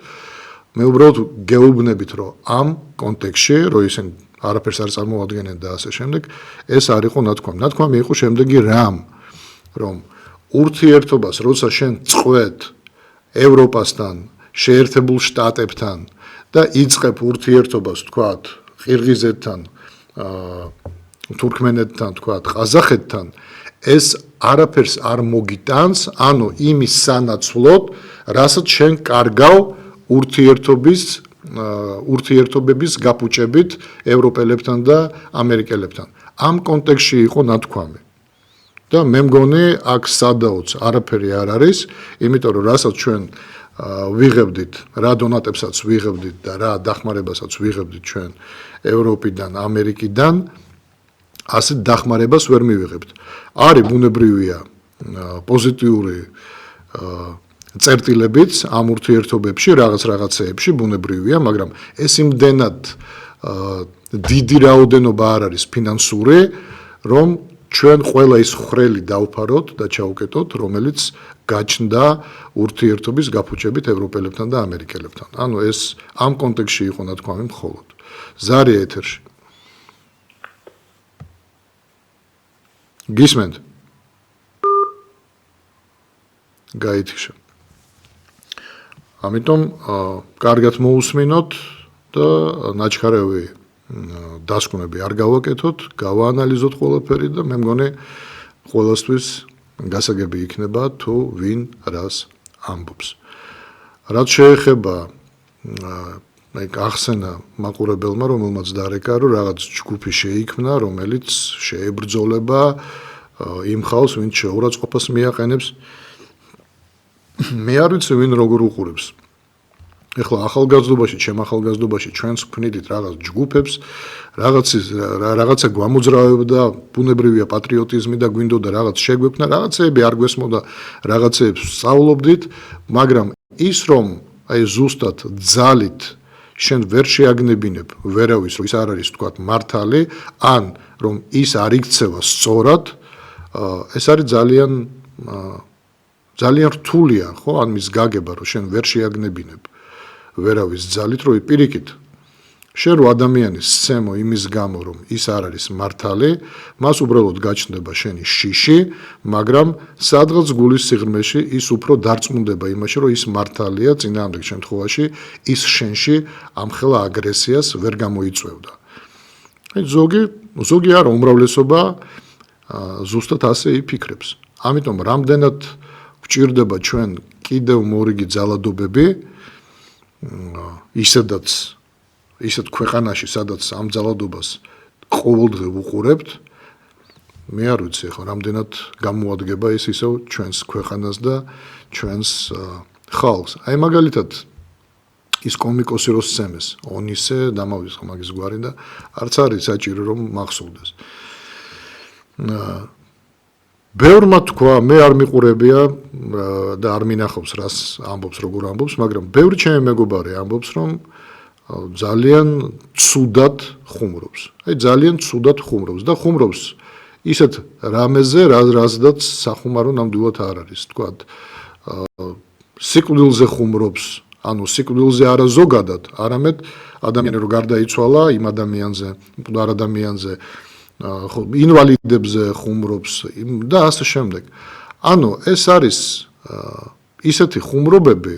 Speaker 1: მე უბრალოდ გეუბნებით, რომ ამ კონტექსტში, რომ ისინი არაფერს არ წარმოადგენენ და ასე შემდეგ, ეს არ იყო ნათქვამი. ნათქვამი იყო შემდეგი რამ, რომ ურთიერთობას, როცა შენ წყვეთ ევროპასთან, შეერთებულ შტატებთან და იწყებ ურთიერთობას, თქვათ, ყირგიზეთთან, თურქმენეთთან, თქვათ, ყაზახეთთან, ეს არაფერს არ მოგიტანს, ანუ იმის სანაცვლოდ, რასაც შენ კარგავ ურთიერთობების გაფუჭებით ევროპელებთან და ამერიკელებთან. ამ კონტექსტში იყო ნათქვამი. და მე მგონი აქ სადაოც არაფერი არ არის, იმიტომ რომ რასაც ჩვენ ვიღებდით, რა დონატებსაც ვიღებდით და რა დახმარებასაც ვიღებდით ჩვენ ევროპიდან, ამერიკიდან, ასე დახმარებას ვერ მივიღებთ. არის ბუნებრივია პოზიტიური წერტილებიც ამ ურთიერთობებში, რაღაცეებში ბუნებრივია, მაგრამ ეს იმდენად დიდი რაოდენობა არ არის ფინანსური, რომ ჩვენ ყველა ის ხრელი დავფაროთ და ჩავკეტოთ, რომელიც გაჩნდა ურთიერთობის გაფუჭებით ევროპელებთან და ამერიკელებთან. ანუ ეს ამ კონტექსტში იყო ნათქვამი მხოლოდ. ზარია ეთერში. გისმენთ? გაითიშა. ამიტომ კარგად მოусმინოთ და ნაჩქარევი დასკვნები არ გავაკეთოთ, გავაანალიზოთ ყველაფერი და მე მგონი ყველასთვის გასაგები იქნება თუ ვინ რას ამბობს. რაც შეეხება ახსენა მაყურებელმა, რომელმაც დარეკა, რომ რაღაც ჯგუფი შეიქმნა, რომელიც შეებრძოლება იმ ხალხს, ვინც შეურაცხყოფას მიაყენებს. მე არ ვიცი ვინ როგორ უყურებს. ეხლა ახალგაზრდობაში, ჩემ ახალგაზრდობაში ჩვენს ვქმნით რაღაც ჯგუფებს, რაღაცა გვამოძრავებდა, ბუნებრივია პატრიოტიზმი და გვინდოდა რაღაც შეგვექმნა, რაღაცეები არ გვესმოდა, რაღაცეებს სწავლობდით, მაგრამ ის რომ აი ზუსტად ძალით შენ ვერ შეაგნებინებ ვერავის, რომ ის არ არის თქვათ მართალი, ან რომ ის არ იქცევა სწორად, ეს არის ძალიან რთულია, ხო, ან მის გაგება, რომ შენ ვერ შეაგნებინებ ვერავის ძალით, რომ პირიქით შენ რო ადამიანის სცემო იმის გამო, რომ ის არ არის მართალი, მას უბრალოდ გაჩნდება შენი შიში, მაგრამ სადღაც გულის სიღრმეში ის უფრო დარწმუნდება იმაში, რომ ის მართალია, წინააღმდეგ შემთხვევაში ის შენში ამხელა აგრესიას ვერ გამოიწვევდა. აი ზოგი არა, უმრავლესობა ზუსტად ასე იფიქრებს. ამიტომ რამდენად გვჭირდება ჩვენ კიდევ მორიგი ძალადობები ისეთ ქვეყანაში, სადაც ამ ძალადობას ყოველდღე ვუყურებთ, მე არ ვიცი ხო, რამდენად გამოადგება ის ისევ ჩვენს ქვეყანას და ჩვენს ხალხს. აი მაგალითად ის კომიკოსი რო სცემეს, ონისე დამავიწყო მაგის გვარი და არც არის საჭირო რომ მახსოვდეს. ბევრმა თქვა, მე არ მიყურებია და არ მინახავს რას ამბობს, როგორ ამბობს, მაგრამ ბევრი ჩემი მეგობარი ამბობს, რომ ძალიან ცუდად ხუმრობს. აი ძალიან ცუდად ხუმრობს და ხუმრობს ისეთ რამეზე, რაზედაც სახუმარო ნამდვილად არ არის, თქვათ, სიკვდილზე ხუმრობს, ანუ სიკვდილზე არა ზოგადად, არამედ ადამიანი რო გარდაიცვალა იმ ადამიანზე, მკვდარ ადამიანზე, ინვალიდებზე ხუმრობს და ასე შემდეგ. ანუ ეს არის ისეთი ხუმრობები,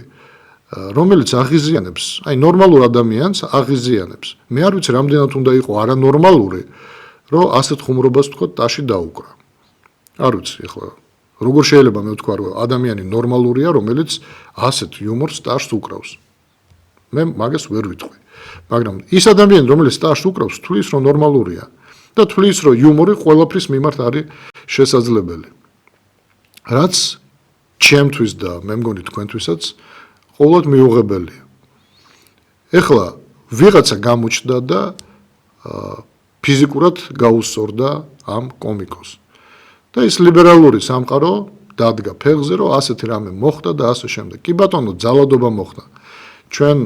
Speaker 1: რომელიც აღიზიანებს, აი ნორმალურ ადამიანს აღიზიანებს. მე არ ვიცი რამდენად უნდა იყო არანორმალური, რომ ასეთ ხუმრობას თქვა ტაში დაუკრა. არ ვიცი, ეხლა როგორ შეიძლება მე ვთქვა, რომ ადამიანი ნორმალურია, რომელიც ასეთ იუმორს ტაშს უკრავს. მე მაგას ვერ ვიტყვი. მაგრამ ის ადამიანი, რომელიც ტაშს უკრავს, თulis რომ ნორმალურია და თulis რომ იუმორი ყველაფრის მიმართ არის შესაძლებელი. რაც ჩემთვის და მე მგონი თქვენთვისაც ყოველად მიუღებელია. ეხლა ვიღაცა გამოჩნდა და ფიზიკურად გაუსწორდა ამ კომიკოს. და და ის ლიბერალური სამყარო დადგა ფეხზე, რომ ასეთი რამე მოხდა და ასე შემდეგ. კი ბატონო, ძალადობა მოხდა. ჩვენ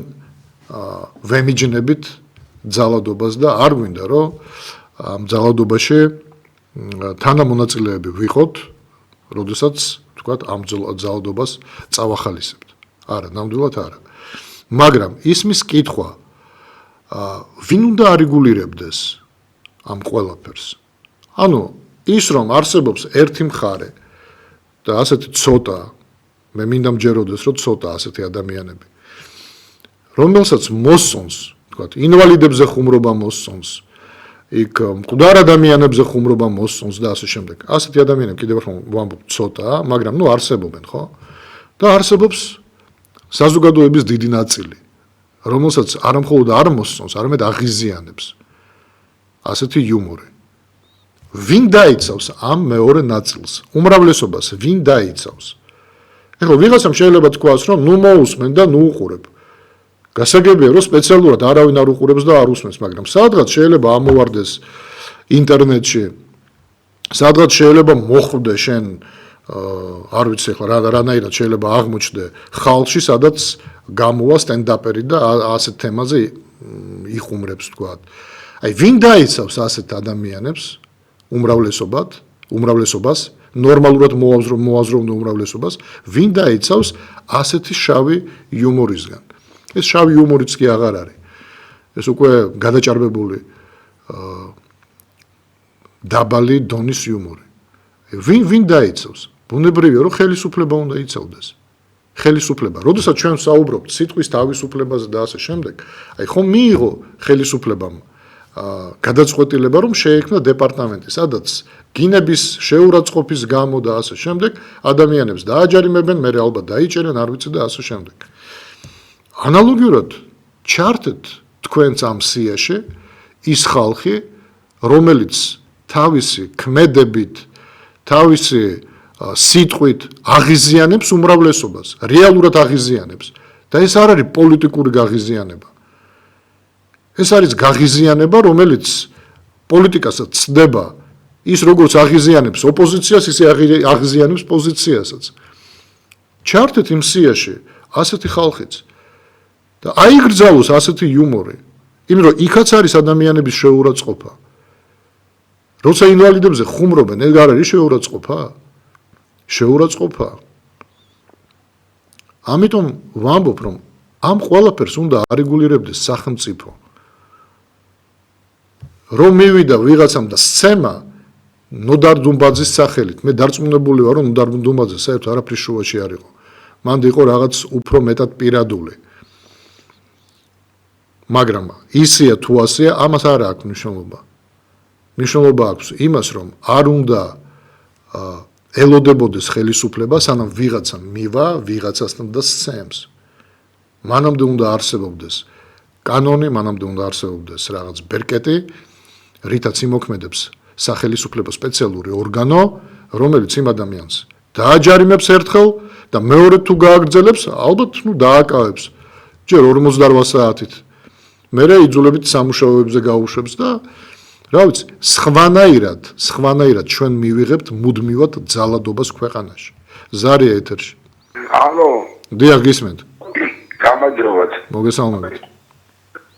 Speaker 1: ვემიჯნებით ძალადობას და არ გვინდა, რომ ამ ძალადობაში თანამონაწილეები ვიყოთ, როდესაც თქვათ ამ ძალადობას წავახალისებთ. არა, ნამდვილად არა. მაგრამ ისმის კითხვა, ვინ უნდა არეგულირებდეს ამ ყველაფერს? ანუ ის რომ არსებობს ერთი მხარე და ასეთი ცოტა, მე მინდა მჯეროდეს, რომ ცოტა ასეთი ადამიანები, რომელსაც მოსწონს, თქვათ, ინვალიდებზე ხუმრობა მოსწონს, იქ მკვდარ ადამიანებზე ხუმრობა მოსწონს და ასე შემდეგ. ასეთი ადამიანები კიდევ ერთხელ ვამბობ ცოტაა, მაგრამ არსებობენ, ხო? და არსებობს საზოგადოების დიდი ნაწილი, რომელსაც არამხოლოდ არ მოსწონს, არამედ აღიზიანებს ასეთი იუმორი. ვინ დაიცავს ამ მეორე ნაწილს? უმრავლესობას ვინ დაიცავს? ეხლა ვიღაცამ შეიძლება თქვას, რომ ნუ მოусმენ და ნუ უყურებ. გასაგებია, რომ სპეციალურად არავინ არ უყურებს და არ უსმენს, მაგრამ სადღაც შეიძლება ამოვარდეს ინტერნეტში, სადღაც შეიძლება მოხვდე შენ, არ ვიცი ეხლა რანაირად შეიძლება აღმოჩნდე ხალხში, სადაც გამოვა სტენდაპერი და ასეთ თემაზე იხუმრებს, თქვათ. აი, ვინ დაიცავს ასეთ ადამიანებს? უმრავლესობას, ნორმალურად მოაზროვნე უმრავლესობას, ვინ დაიცავს ასეთი შავი იუმორისგან? ეს შავი იუმორიც კი აღარ არის. ეს უკვე გადაჭარბებული დაბალი დონის იუმორი. ვინ დაიცავს? ბუნებრივია, რომ ხელისუფლება უნდა იცავდეს. ხელისუფლება. როდესაც ჩვენ საუბრობთ სიტყვის თავისუფლებაზე და ასე შემდეგ, აი ხომ მიიღო ხელისუფლებამ გადაწყვეტილება, რომ შეექმნა დეპარტამენტი, სადაც გინების შეურაცხყოფის გამო და ასე შემდეგ ადამიანებს დააჯარიმებენ, მე ალბათ დაიჭერენ, არ ვიცი და ასე შემდეგ. ანალოგიურად ჩართეთ თქვენც ამ სიაში ის ხალხი, რომელიც თავისი ქმედებით, თავისი სიტყვით აღიზიანებს უმრავლესობას, რეალურად აღიზიანებს და ეს არ არის პოლიტიკური გაღიზიანება. ეს არის გაღიზიანება, რომელიც პოლიტიკასაც ცდება ის როგორც აღიზიანებს ოპოზიციას, ისე აღიზიანებს პოზიციასაც. ჩართეთ იმ სიაში ასეთი ხალხიც და აიგრძალოს ასეთი იუმორი, იმიტომ რომ იქაც არის ადამიანების შეურაცხყოფა. როცა ინვალიდებზე ხუმრობენ, ეგ არ არის შეურაცხყოფა? შეურაცხყოფა. ამიტომ ვამბობ, რომ ამ ყველაფერს უნდა არეგულირებდეს სახელმწიფო. რომ მივიდა ვიღაცამ და სცემა ნოდარ დუმბაძის სახელით, მე დარწმუნებული ვარ, რომ ნოდარ დუმბაძე საერთოდ არაფრის შუაში არ იყო. მანდ იყო რაღაც უფრო მეტად პირადული. მაგრამ ისია თუ ასეა, ამას არ აქვს მნიშვნელობა. მნიშვნელობა აქვს იმას, რომ არ უნდა ელოდებოდეს ხელისუფლება, სანამ ვიღაცა მივა ვიღაცასთან და სცემს. მანამდე უნდა არსებობდეს კანონი, მანამდე უნდა არსებობდეს რაღაც ბერკეტი, რითაც იმოქმედებს სახელისუფლებო სპეციალური ორგანო, რომელიც იმ ადამიანს დააჯარიმებს ერთხელ და მეორე თუ გააგრძელებს, ალბათ დააკავებს ჯერ 48 საათით. მერე იძულებით სამუშაოებზე გაუშვებს და რა ვიცი, სხვანაირად ჩვენ მივიღებთ მუდმივად ძალადობას ქვეყანაში. ზარია ეთერში.
Speaker 3: ალო.
Speaker 1: დიახ, გისმენთ.
Speaker 3: გამარჯობათ.
Speaker 1: მოგესალმებით.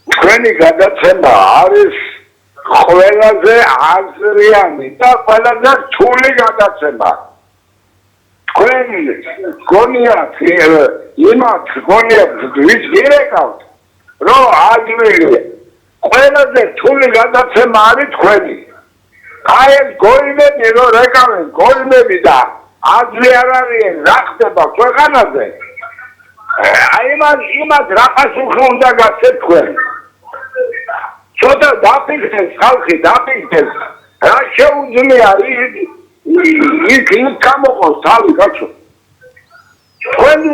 Speaker 3: თქვენი გადაცემა არის ყველაზე აზრიანი და ყველაზე რთული გადაცემა. თქვენ გონიათ ვის გირეკავთ, რომ აძლევი ყველაზე რთული გადაცემა არის თქვენი. აი ეს გოიმები რომ რეკავენ, გოიმები და აზრი არ არის რა ხდება ქვეყანაზე. აი იმას რა პასუხი უნდა გასცეთ თქვენ. ცოტა დაფიქრდეს ხალხი, დაფიქრდეს რა შეუძლია იქ გამოყოს თავი კაცო. თქვენი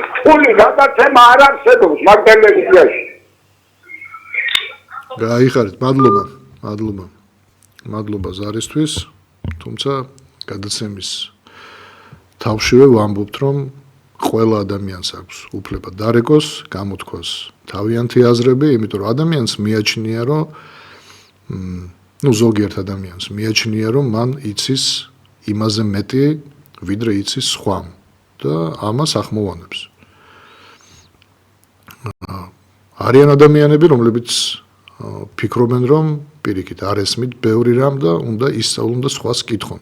Speaker 3: რთული გადაცემა არ არსებობს მაგ ტელევიზიაში.
Speaker 1: გაიხარეთ, მადლობა ზარისთვის, თუმცა გადაცემის თავშივე ვამბობთ, რომ ყველა ადამიანს აქვს უფლება დარეკოს, გამოთქვას თავიანთი აზრები, იმიტომ რომ ადამიანს მიაჩნია, რომ ზოგიერთ ადამიანს მიაჩნია, რომ მან იცის იმაზე მეტი ვიდრე იცის სხვამ და ამას ახმოვანებს. არიან ადამიანები, რომლებიც ფიქრობენ, რომ პირიქით არ ესმით ბევრი რამ და უნდა ისწავლონ და სხვას კითხონ.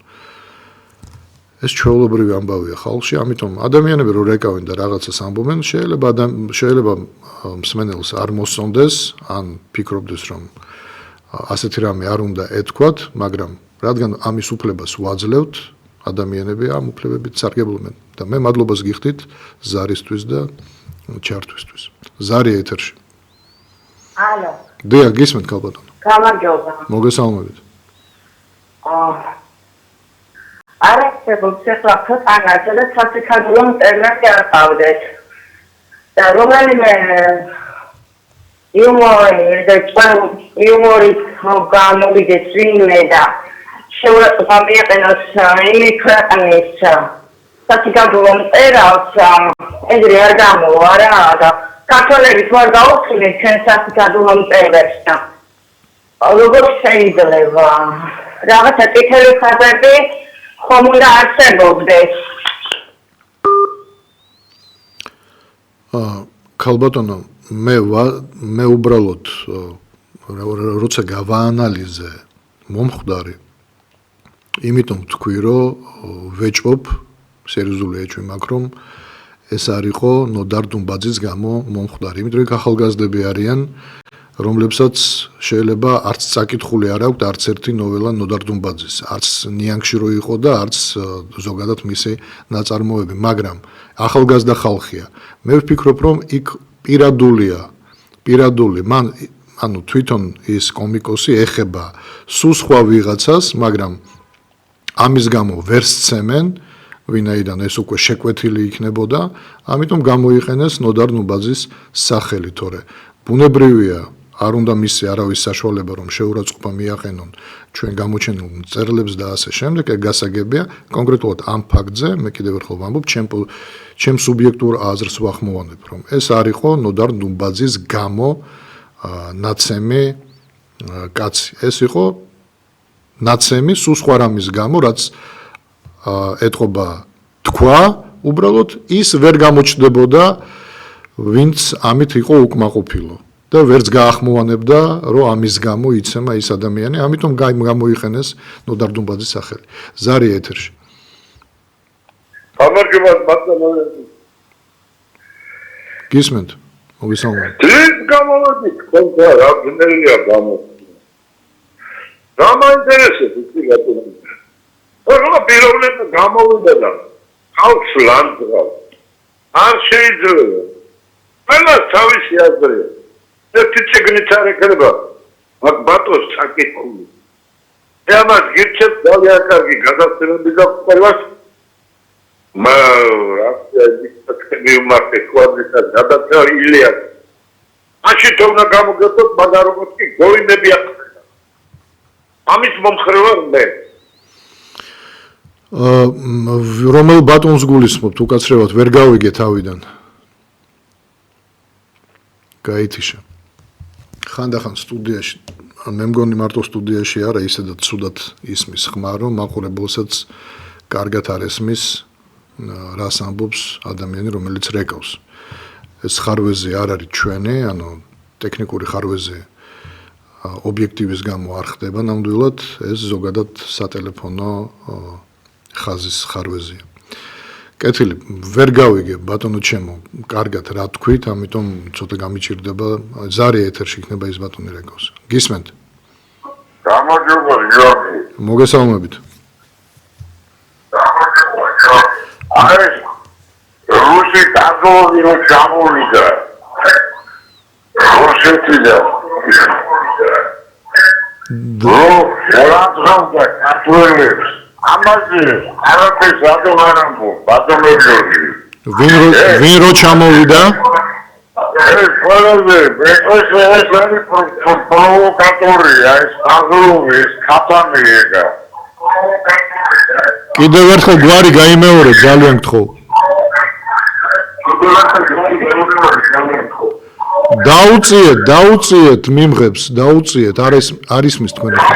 Speaker 1: ეს ჩვეულებრივი ამბავია ხალხში, ამიტომ ადამიანები რო რეკავენ და რაღაცას ამბობენ, შეიძლება მსმენელს არ მოსწონდეს, ან ფიქრობდეს, რომ ასეთი რამე არ უნდა ეთქვათ, მაგრამ რადგან ამის უფლებას ვაძლევთ, ადამიანები ამ უფლებებით სარგებლობენ და მე მადლობას გიხდით ზარისთვის და ჩართვისთვის. ზარი ეთერში.
Speaker 4: ალო.
Speaker 1: დიახ, გისმენთ ქალბატონო.
Speaker 4: გამარჯობა.
Speaker 1: მოგესალმებით.
Speaker 4: არასწორად შეხვდით ანაჭა და სასიკადულო მტერნად გავყავდეთ. და რომელიმე იუმორი გამოვიდეს ვინმე და შეურაცხყოფა მიეყენოს იმის ქვეყნის სასიკადულო მტერავს ეგრე არ გამოვა რა და ქართველები თუ არ გაუხსნეს ჩვენ სასიკადულო მტერებს და როგორ შეიძლება რაღაცა ტიტული ხაზები ხომ უნდა არსებობდეს.
Speaker 1: ქალბატონო, მე უბრალოდ როცა გავაანალიზე მომხვდარი, იმიტომ თქვი, რომ ვეჭვობ, სერიოზული ეჭვი მაქვს, რომ ეს არ იყო ნოდარ დუმბაძის გამო მომხვდარი, იმიტომ რომ ახალგაზრდები არიან, რომლებსაც შეიძლება არც წაკითხული არ აქვთ არც ერთი ნოველა ნოდარ დუმბაძის, არც ნიანგში რო იყო და არც ზოგადად მისი ნაწარმოები, მაგრამ ახალგაზრდა ხალხია. მე ვფიქრობ, რომ იქ პირადული, მან ანუ თვითონ ის კომიკოსი ეხება სულ სხვა ვიღაცას, მაგრამ ამის გამო ვერ სცემენ, ვინაიდან ეს უკვე შეკვეთილი იქნებოდა, ამიტომ გამოიყენეს ნოდარ დუმბაძის სახელი, თორე ბუნებრივია არ უნდა მისცე არავის საშუალება, რომ შეურაცხყოფა მიაყენონ ჩვენ გამოჩენილ მწერლებს და ასე შემდეგ, ეგ გასაგებია. კონკრეტულად ამ ფაქტზე მე კიდევ ერთხელ ვამბობ, ჩემ სუბიექტურ აზრს ვახმოვანებ, რომ ეს არ იყო ნოდარ დუმბაძის გამო ნაცემი კაცი. ეს იყო ნაცემი სულ სხვა რამის გამო, რაც ეთყობა თქვა, უბრალოდ ის ვერ გამოჩნდებოდა, ვინც ამით იყო უკმაყოფილო. და ვერც გაახმოვანებდა, რომ ამის გამო იცემა ის ადამიანი, ამიტომ გამოიყენეს ნოდარ დუმბაძის სახელი. ზარი ეთერში.
Speaker 3: გამარჯობა, ბატონო.
Speaker 1: გისმენთ? მოგესალმებით.
Speaker 3: ის გამოვიდი, კონკრეტულად რა გნელია გამოვიდი. რა მაინტერესებს ის ბატონო? რა პიროვნება გამოვიდა და ხალხს ლანდღა. არ შეიძლება. ყველა თავისი აზრია. ერთი წიგნით არ ეკრება, მაგ ბატონს საკითხული. ამას გირჩევ ძალიან კარგი გადაცემები და ყველას მივმართე კვადრიტად გადაცემა ილიას. მაშინ თუ უნდა გამოგეცოთ, მაგრამ როგორც კი გოინები აყრება. ამის მომხრევარ მე.
Speaker 1: რომელ ბატონს გულისხმობთ უკაცრევად ვერ გავიგე თავიდან. გაითიშა. ხანდახან სტუდიაში, მე მგონი მარტო სტუდიაში არა, ისედაც ცუდად ისმის ხმა, რომ მაყურებელსაც კარგად არ ესმის, რას ამბობს ადამიანი, რომელიც რეკავს. ეს ხარვეზი არ არის ჩვენი, ანუ ტექნიკური ხარვეზი ობიექტივის გამო არ ხდება ნამდვილად, ეს ზოგადად სატელეფონო ხაზის ხარვეზია. კეთილი, ვერ გავიგე ბატონო ჩემო, კარგად რა თქვით, ამიტომ ცოტა გამიჭირდება, ზარი ეთერში იქნება ის ბატონი რეკავს. გისმენთ?
Speaker 3: გამარჯობა, გიორგი.
Speaker 1: მოგესალმებით.
Speaker 3: აი, რუსი კაცოები რო ჩამოვიდა. რუსეთიდან. რა კაცოებს ამაზე არაფერს არ ამბობ, ბატონო გიორგი.
Speaker 1: ვინ რო ჩამოვიდა?
Speaker 3: ეს ყველაზე ეს არის პროვოკატორია, ეს აღროვი, ეს ქათამი ეგა.
Speaker 1: კიდევ ერთხელ გვარი გაიმეორე, ძალიან გთხოვ. დაუწიეთ მიმღებს, დაუწიეთ, არ ისმის თქვენი ხმა.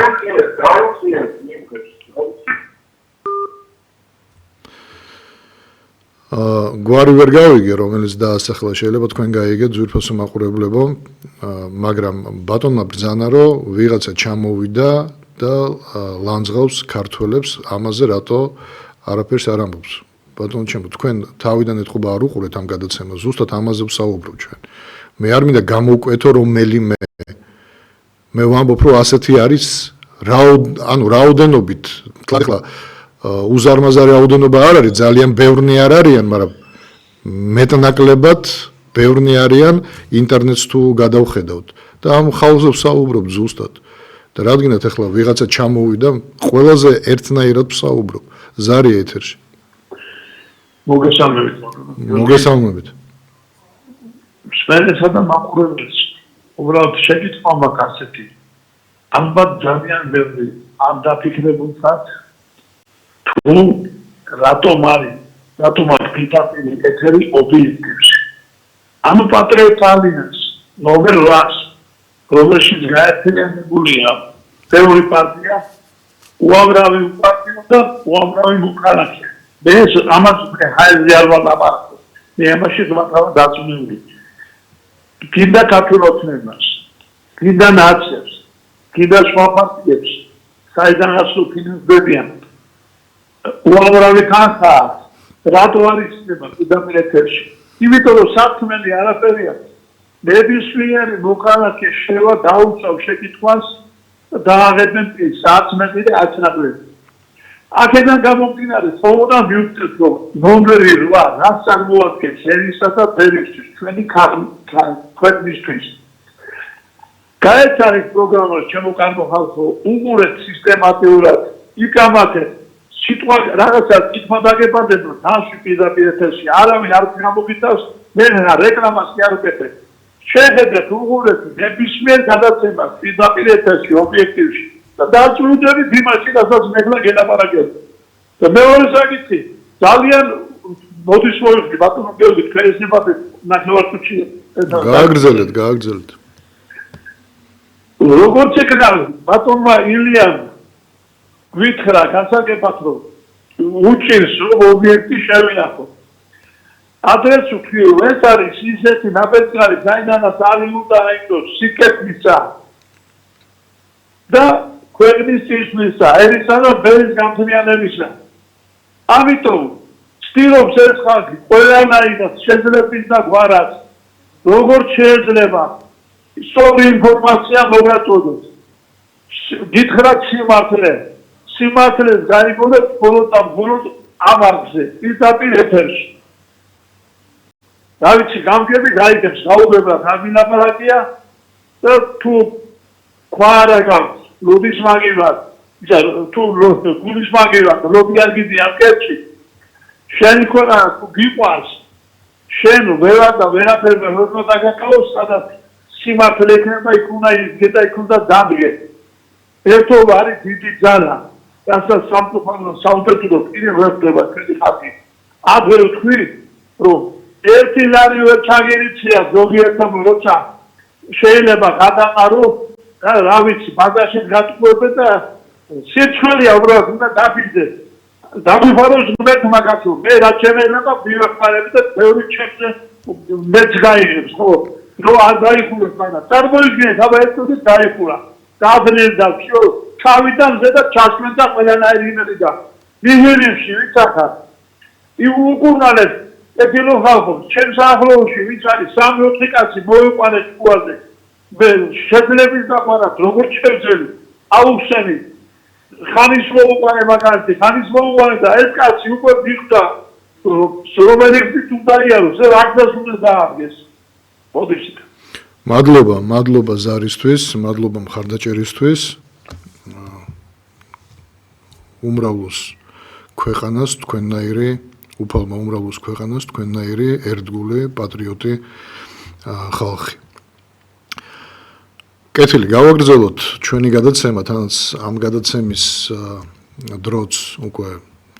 Speaker 1: გვარი ვერ გავიგე, რომელიც დაასახლა, შეიძლება თქვენ გაიგეთ ძვირფასო მაყურებლებო, მაგრამ ბატონმა ბრძანა, რომ ვიღაცა ჩამოვიდა და ლანძღავს ქართველებს, ამაზე რატო არაფერს არ ამბობს. ბატონო ჩემო, თქვენ თავიდან ეთყობა არ უყურეთ ამ გადაცემას, ზუსტად ამაზე ვსაუბრობ ჩვენ. მე არ მინდა გამოვკვეთო რომელიმე. მე ვამბობ, რომ ასეთი არის რაოდენობით, თქლა უზარმაზარი რაოდენობა არ არის, ძალიან ბევრნი არ არიან, მაგრამ მეტნაკლებად ბევრნი არიან ინტერნეტს თუ გადავხედავთ და ამ ხალხზე ვსაუბრობ ზუსტად. და რადგანაც ახლა ვიღაცა ჩამოვიდა, ყველაზე ერთნაირად ვსაუბრობ. ზარია ეთერში. მოგესალმებით.
Speaker 5: მსმენელსა და მაყურებელს უბრალოდ შეკითხვა მაქვს ასეთი. ალბათ ძალიან ბევრი არ დაფიქრებულსაც თუ რატომ აქვს პირდაპირი ეთერი ობიექტივში. ამ პატრიოტ ალიანს ნოველ 8-ს, რომელშიც გაერთიანებულია ბევრი პარტია, უამრავი პარტია და უამრავი მოქალაქე. მე ამას ხაიზე არ ვაპარაკო. მე ამაში ვაყავ დაწუნებული. კიდე ქართულოცნებას, კიდე ნაციებს, კიდე სხვა პარტიებს, საიდანაც თუ ფინანსდებიან. უამრავი ხანხაა, რატო არის იქნება პირდაპირ ეთერში? იმიტომ რომ საქმელი არაფერი აქვს. ნებისმიერი მოქალაქე შევა დაუწევ შეკითხვას და დააღებენ პირს 10 და 10. აქედან გამომდინარე, თხოვნა მივწერთ, რომ ნომერი 8 რას წარმოადგენს ერისა და ბერისთვის, ჩვენი ქვეყნისთვის. გაეცარით პროგრამას ჩემო კარგო ხალხო, უყურეთ სისტემატიურად, იკამათეთ, სიტყვა რაღაცას კითხვა დაგებადებო, თამაში პირდაპირ ეთერში, არავინ არ გამოგიტავს, მე რეკლამას კი არ ვკეთებ. შეხედეთ, უყურეთ ნებისმიერ გადაცემას პირდაპირ ეთერში, ობიექტივში. და დაწუნდებით იმაში, რასაც მეგლა გელაპარაკეთ. და მეორე საკითხი, ძალიან მოდის მოიხდი, ბატონო გეორგი, თქვენ ეს ნებათეთ ნახევარწუთში.
Speaker 1: გააგრძელეთ.
Speaker 5: როგორც ეკრანი, ბატონმა ილიამ გვითხრა გასაგებად, რომ უჭირს რომ ობიექტი შევინახო. ადრეს ვთქვი, ეს არის ისეთი ნაბეჭდარი, საიდანაც არ უნდა აიგოს სიკეთისა და ქვეყნის წინსვლისა, ერისა და ბერის გამძლიანებისა. ამიტომ ვცდილობს ეს ხალხი ყველანაირად შეძლებს და გვარად, როგორც შეიძლება სწორი ინფორმაცია მოგაწოდოს. გითხრათ სიმართლეს გაიგონოთ მხოლოდ ამ არხზე, პირდაპირ ეთერში. რა ვიცი, გამგები გაიგებს, გაუგებრად არ ვილაპარაკია და თუ ქვა არ აქვს, ლუდის მაგივად, თუ გულის მაგივად, ლუდი არ გიდიან კერჩი, შენი ქვეყანა თუ გიყვარს, შენ ვერაფერ ვერ უნდა დაგაკავოს, სადაც სიმართლე იქნება, იქ უნდა იგდე, იქ უნდა დამდგე. ერთობა არის დიდი ძალა, რასაც სამწუხაროდ კიდევ ვერ ხდება ჩვენი ხალხი. აქ ვერ ვთქვი, რომ ერთი ლარი ვერ ჩაგერიცხია ზოგიერთმა, როცა შეიძლება გადაყარო და რა ვიცი, ბაგაჟით გატყუებე და სირცხვილია უბრალოდ უნდა დაფიძეს. დამიფაროს ღმერთმა კაცო, მე რა შემეძლება ვივეხმარები და ბევრი ჩემზე მეც გაიგებს, ხო? რო არ დაიხურეს მაგრამ წარმოიდგინეთ, აბა ეს თუ დაიხურა. დაძნეს და всё, ჩავიდან ზედა ჩასმენდა ყველანაირი იმედი და მიღერებში ვიც ახარ. უყურნალეთ ეთილო ხალხო, ჩემს ახლოში ვიც არის 3-4 კაცი მოიყვანეს კუაზე. მე შეძლებს დაყარათ, როგორც შევძელი, აუხსენი. ხანის მოუყვანე მაგალითი, ხანის მოუყვანე და ეს კაცი უკვე მიხვდა, რომელიც უნდა იაროს, რაგდას უნდა დაარგეს. მოდით.
Speaker 1: მადლობა ზარისთვის, მადლობა მხარდაჭერისთვის. უმრავლოს ქვეყანას თქვენნაირი, უფალმა უმრავლოს ქვეყანას თქვენნაირი ერთგული პატრიოტი ხალხი. კეთილი, გავაგრძელოთ ჩვენი გადაცემა, თანაც ამ გადაცემის დროც უკვე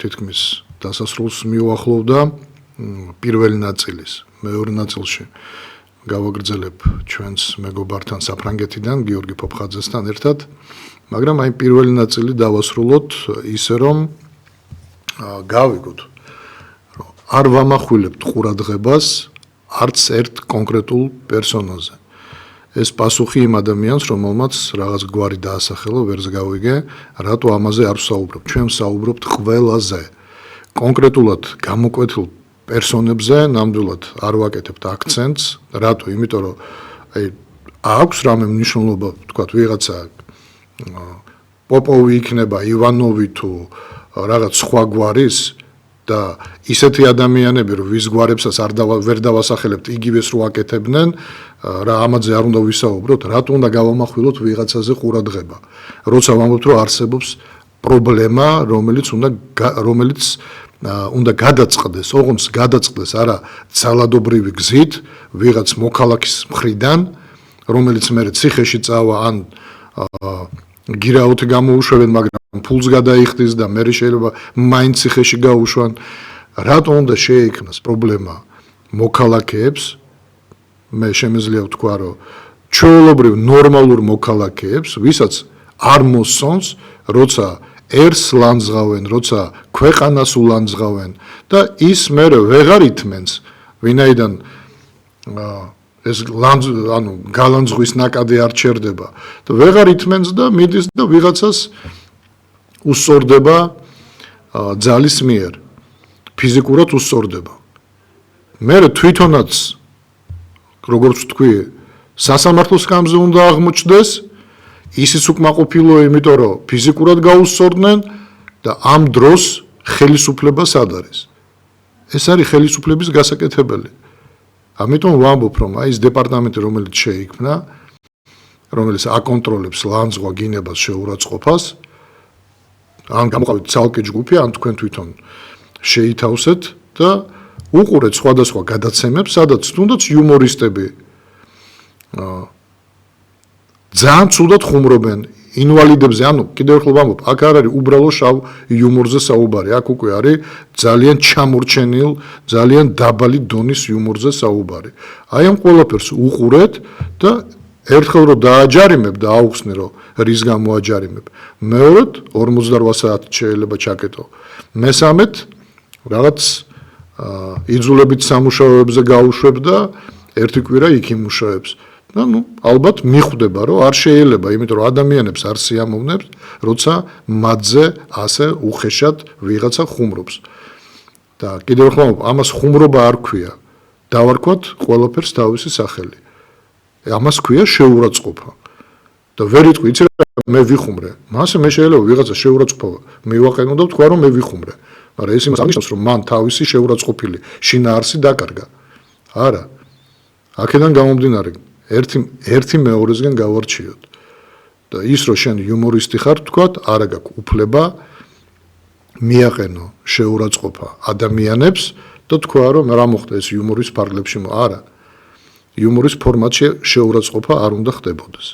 Speaker 1: თითქმის დასასრულს მიუახლოვდა პირველი ნაწილის, მეორე ნაწილში გავაგრძელებ ჩვენს მეგობართან საფრანგეთიდან, გიორგი ფოფხაძესთან ერთად, მაგრამ აი პირველი ნაწილი დავასრულოთ ისე რომ გავიგოთ, რომ არ ვამახვილებთ ყურადღებას არც ერთ კონკრეტულ პერსონაზე. ეს პასუხი იმ ადამიანს, რომელმაც რაღაც გვარი დაასახელა, ვერს გავიგე, რატო ამაზე არ ვსაუბრობ. ჩვენ ვსაუბრობთ ყველაზე. კონკრეტულად გამოკვეთილ პერსონებზე ნამდვილად არ ვაკეთებთ აქცენტს, რატო? იმიტომ რომ აქვს რამე მნიშვნელობა, თქვათ, ვიღაცა პოპოვი იქნება, ივანოვი თუ რაღაც სხვა გვარის და ისეთი ადამიანები, რომ ვის გვარებსაც ვერ დავასახელებთ, იგივეს რო აკეთებდნენ, რა ამაზე არ უნდა ვისაუბროთ, რატო უნდა გავამახვილოთ ვიღაცაზე ყურადღება. როცა ვამბობთ, რომ არსებობს პრობლემა, რომელიც უნდა გადაწყდეს, ოღონდ გადაწყდეს არა ძალადობრივი გზით, ვიღაც მოქალაქის მხრიდან, რომელიც მერე ციხეში წავა ან გირაოთი გამოუშვებენ, მაგრამ ფულს გადაიხდის და მერე შეიძლება მაინც ციხეში გაუშვან. რატო უნდა შეექმნას პრობლემა მოქალაქეებს? მე შემიძლია ვთქვა, რომ ჩვეულებრივ ნორმალურ მოქალაქეებს, ვისაც არ მოსწონს, როცა ერს ლანძღავენ, როცა ქვეყანას ულანძღავენ და ის მერე ვეღარ ითმენს, ვინაიდან ეს გალანძღვის ნაკადი არ ჩერდება და ვეღარ ითმენს და მიდის და ვიღაცას უსწორდება ძალის მიერ, ფიზიკურად უსწორდება. მე თვითონაც როგორც ვთქვი, სასამართლოს სკამზე უნდა აღმოჩნდეს, ისიც უკმაყოფილო, იმიტომ რომ ფიზიკურად გაუსწორდნენ და ამ დროს ხელისუფლება სად არის? ეს არის ხელისუფლების გასაკეთებელი. ამიტომ ვამბობ, რომ აი ეს დეპარტამენტი, რომელიც შეიქმნა, რომელიც აკონტროლებს ლანძღვა, გინებას, შეურაცხყოფას, ან გამოყავით ცალკე ჯგუფი, ან თქვენ თვითონ შეითავსეთ და უყურეთ სხვადასხვა გადაცემებს, სადაც თუნდაც იუმორისტები ძალიან ცუდად ხუმრობენ ინვალიდებზე, ანუ კიდევ ერთხელ ვამბობ, აქ არ არის უბრალო შავ იუმორზე საუბარი, აქ უკვე არის ძალიან ჩამორჩენილ, ძალიან დაბალი დონის იუმორზე საუბარი. აი ამ ყველაფერს უყურეთ და ერთხელ რომ დააჯარიმებ და აუხსნე, რომ რის გამო აჯარიმებ. მეორედ 48 საათი შეიძლება ჩაკეტო. მესამედ რაღაც იძულებით სამუშაოებზე გაუშვებ და ერთი კვირა იქ იმუშავებს. და ალბათ მიხვდება, რომ არ შეიძლება, იმიტომ რომ ადამიანებს არ სიამოვნებს, როცა მათზე ასე უხეშად ვიღაცა ხუმრობს. და კიდევ ერთხელ ვამბობ, ამას ხუმრობა არ ქვია. დავარქვათ ყველაფერს თავისი სახელი. ამას ქვია შეურაცხყოფა. და ვერ იტყვი, იცი რა, მე ვიხუმრე. მასე მე შეიძლება ვიღაცა შეურაცხყოფა მივაყენო და ვთქვა, რომ მე ვიხუმრე. მაგრამ ეს იმას აღნიშნავს, რომ მან თავისი შეურაცხყოფილი შინაარსი დაკარგა. არა. აქედან გამომდინარე ერთი მეორესგან გავარჩიოთ. და ის რომ შენ იუმორისტი ხარ, თქვათ, არა გაქვს უფლება მიაყენო შეურაცხყოფა ადამიანებს და თქვა, რომ რა მოხდა ეს იუმორის ფარგლებში, არა. იუმორის ფორმატში შეურაცხყოფა არ უნდა ხდებოდეს.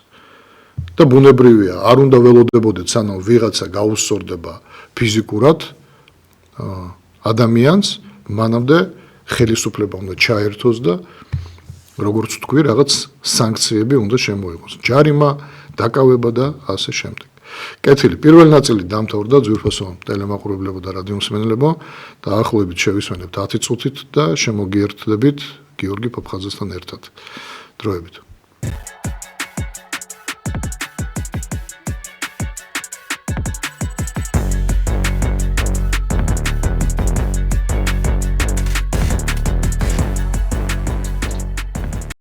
Speaker 1: და ბუნებრივია, არ უნდა ველოდებოდეთ, სანამ ვიღაცა გაუსწორდება ფიზიკურად ადამიანს, მანამდე ხელისუფლება უნდა ჩაერთოს და როგორც ვთქვი, რაღაც სანქციები უნდა შემოიღოს. ჯარიმა, დაკავება და ასე შემდეგ. კეთილი, პირველი ნაწილი დამთავრდა, ძვირფასო ტელემაყურებლებო და რადიომსმენელებო, დაახლოებით შევისვენებთ 10 წუთით და შემოგიერთდებით გიორგი პაპხაძესთან ერთად. დროებით.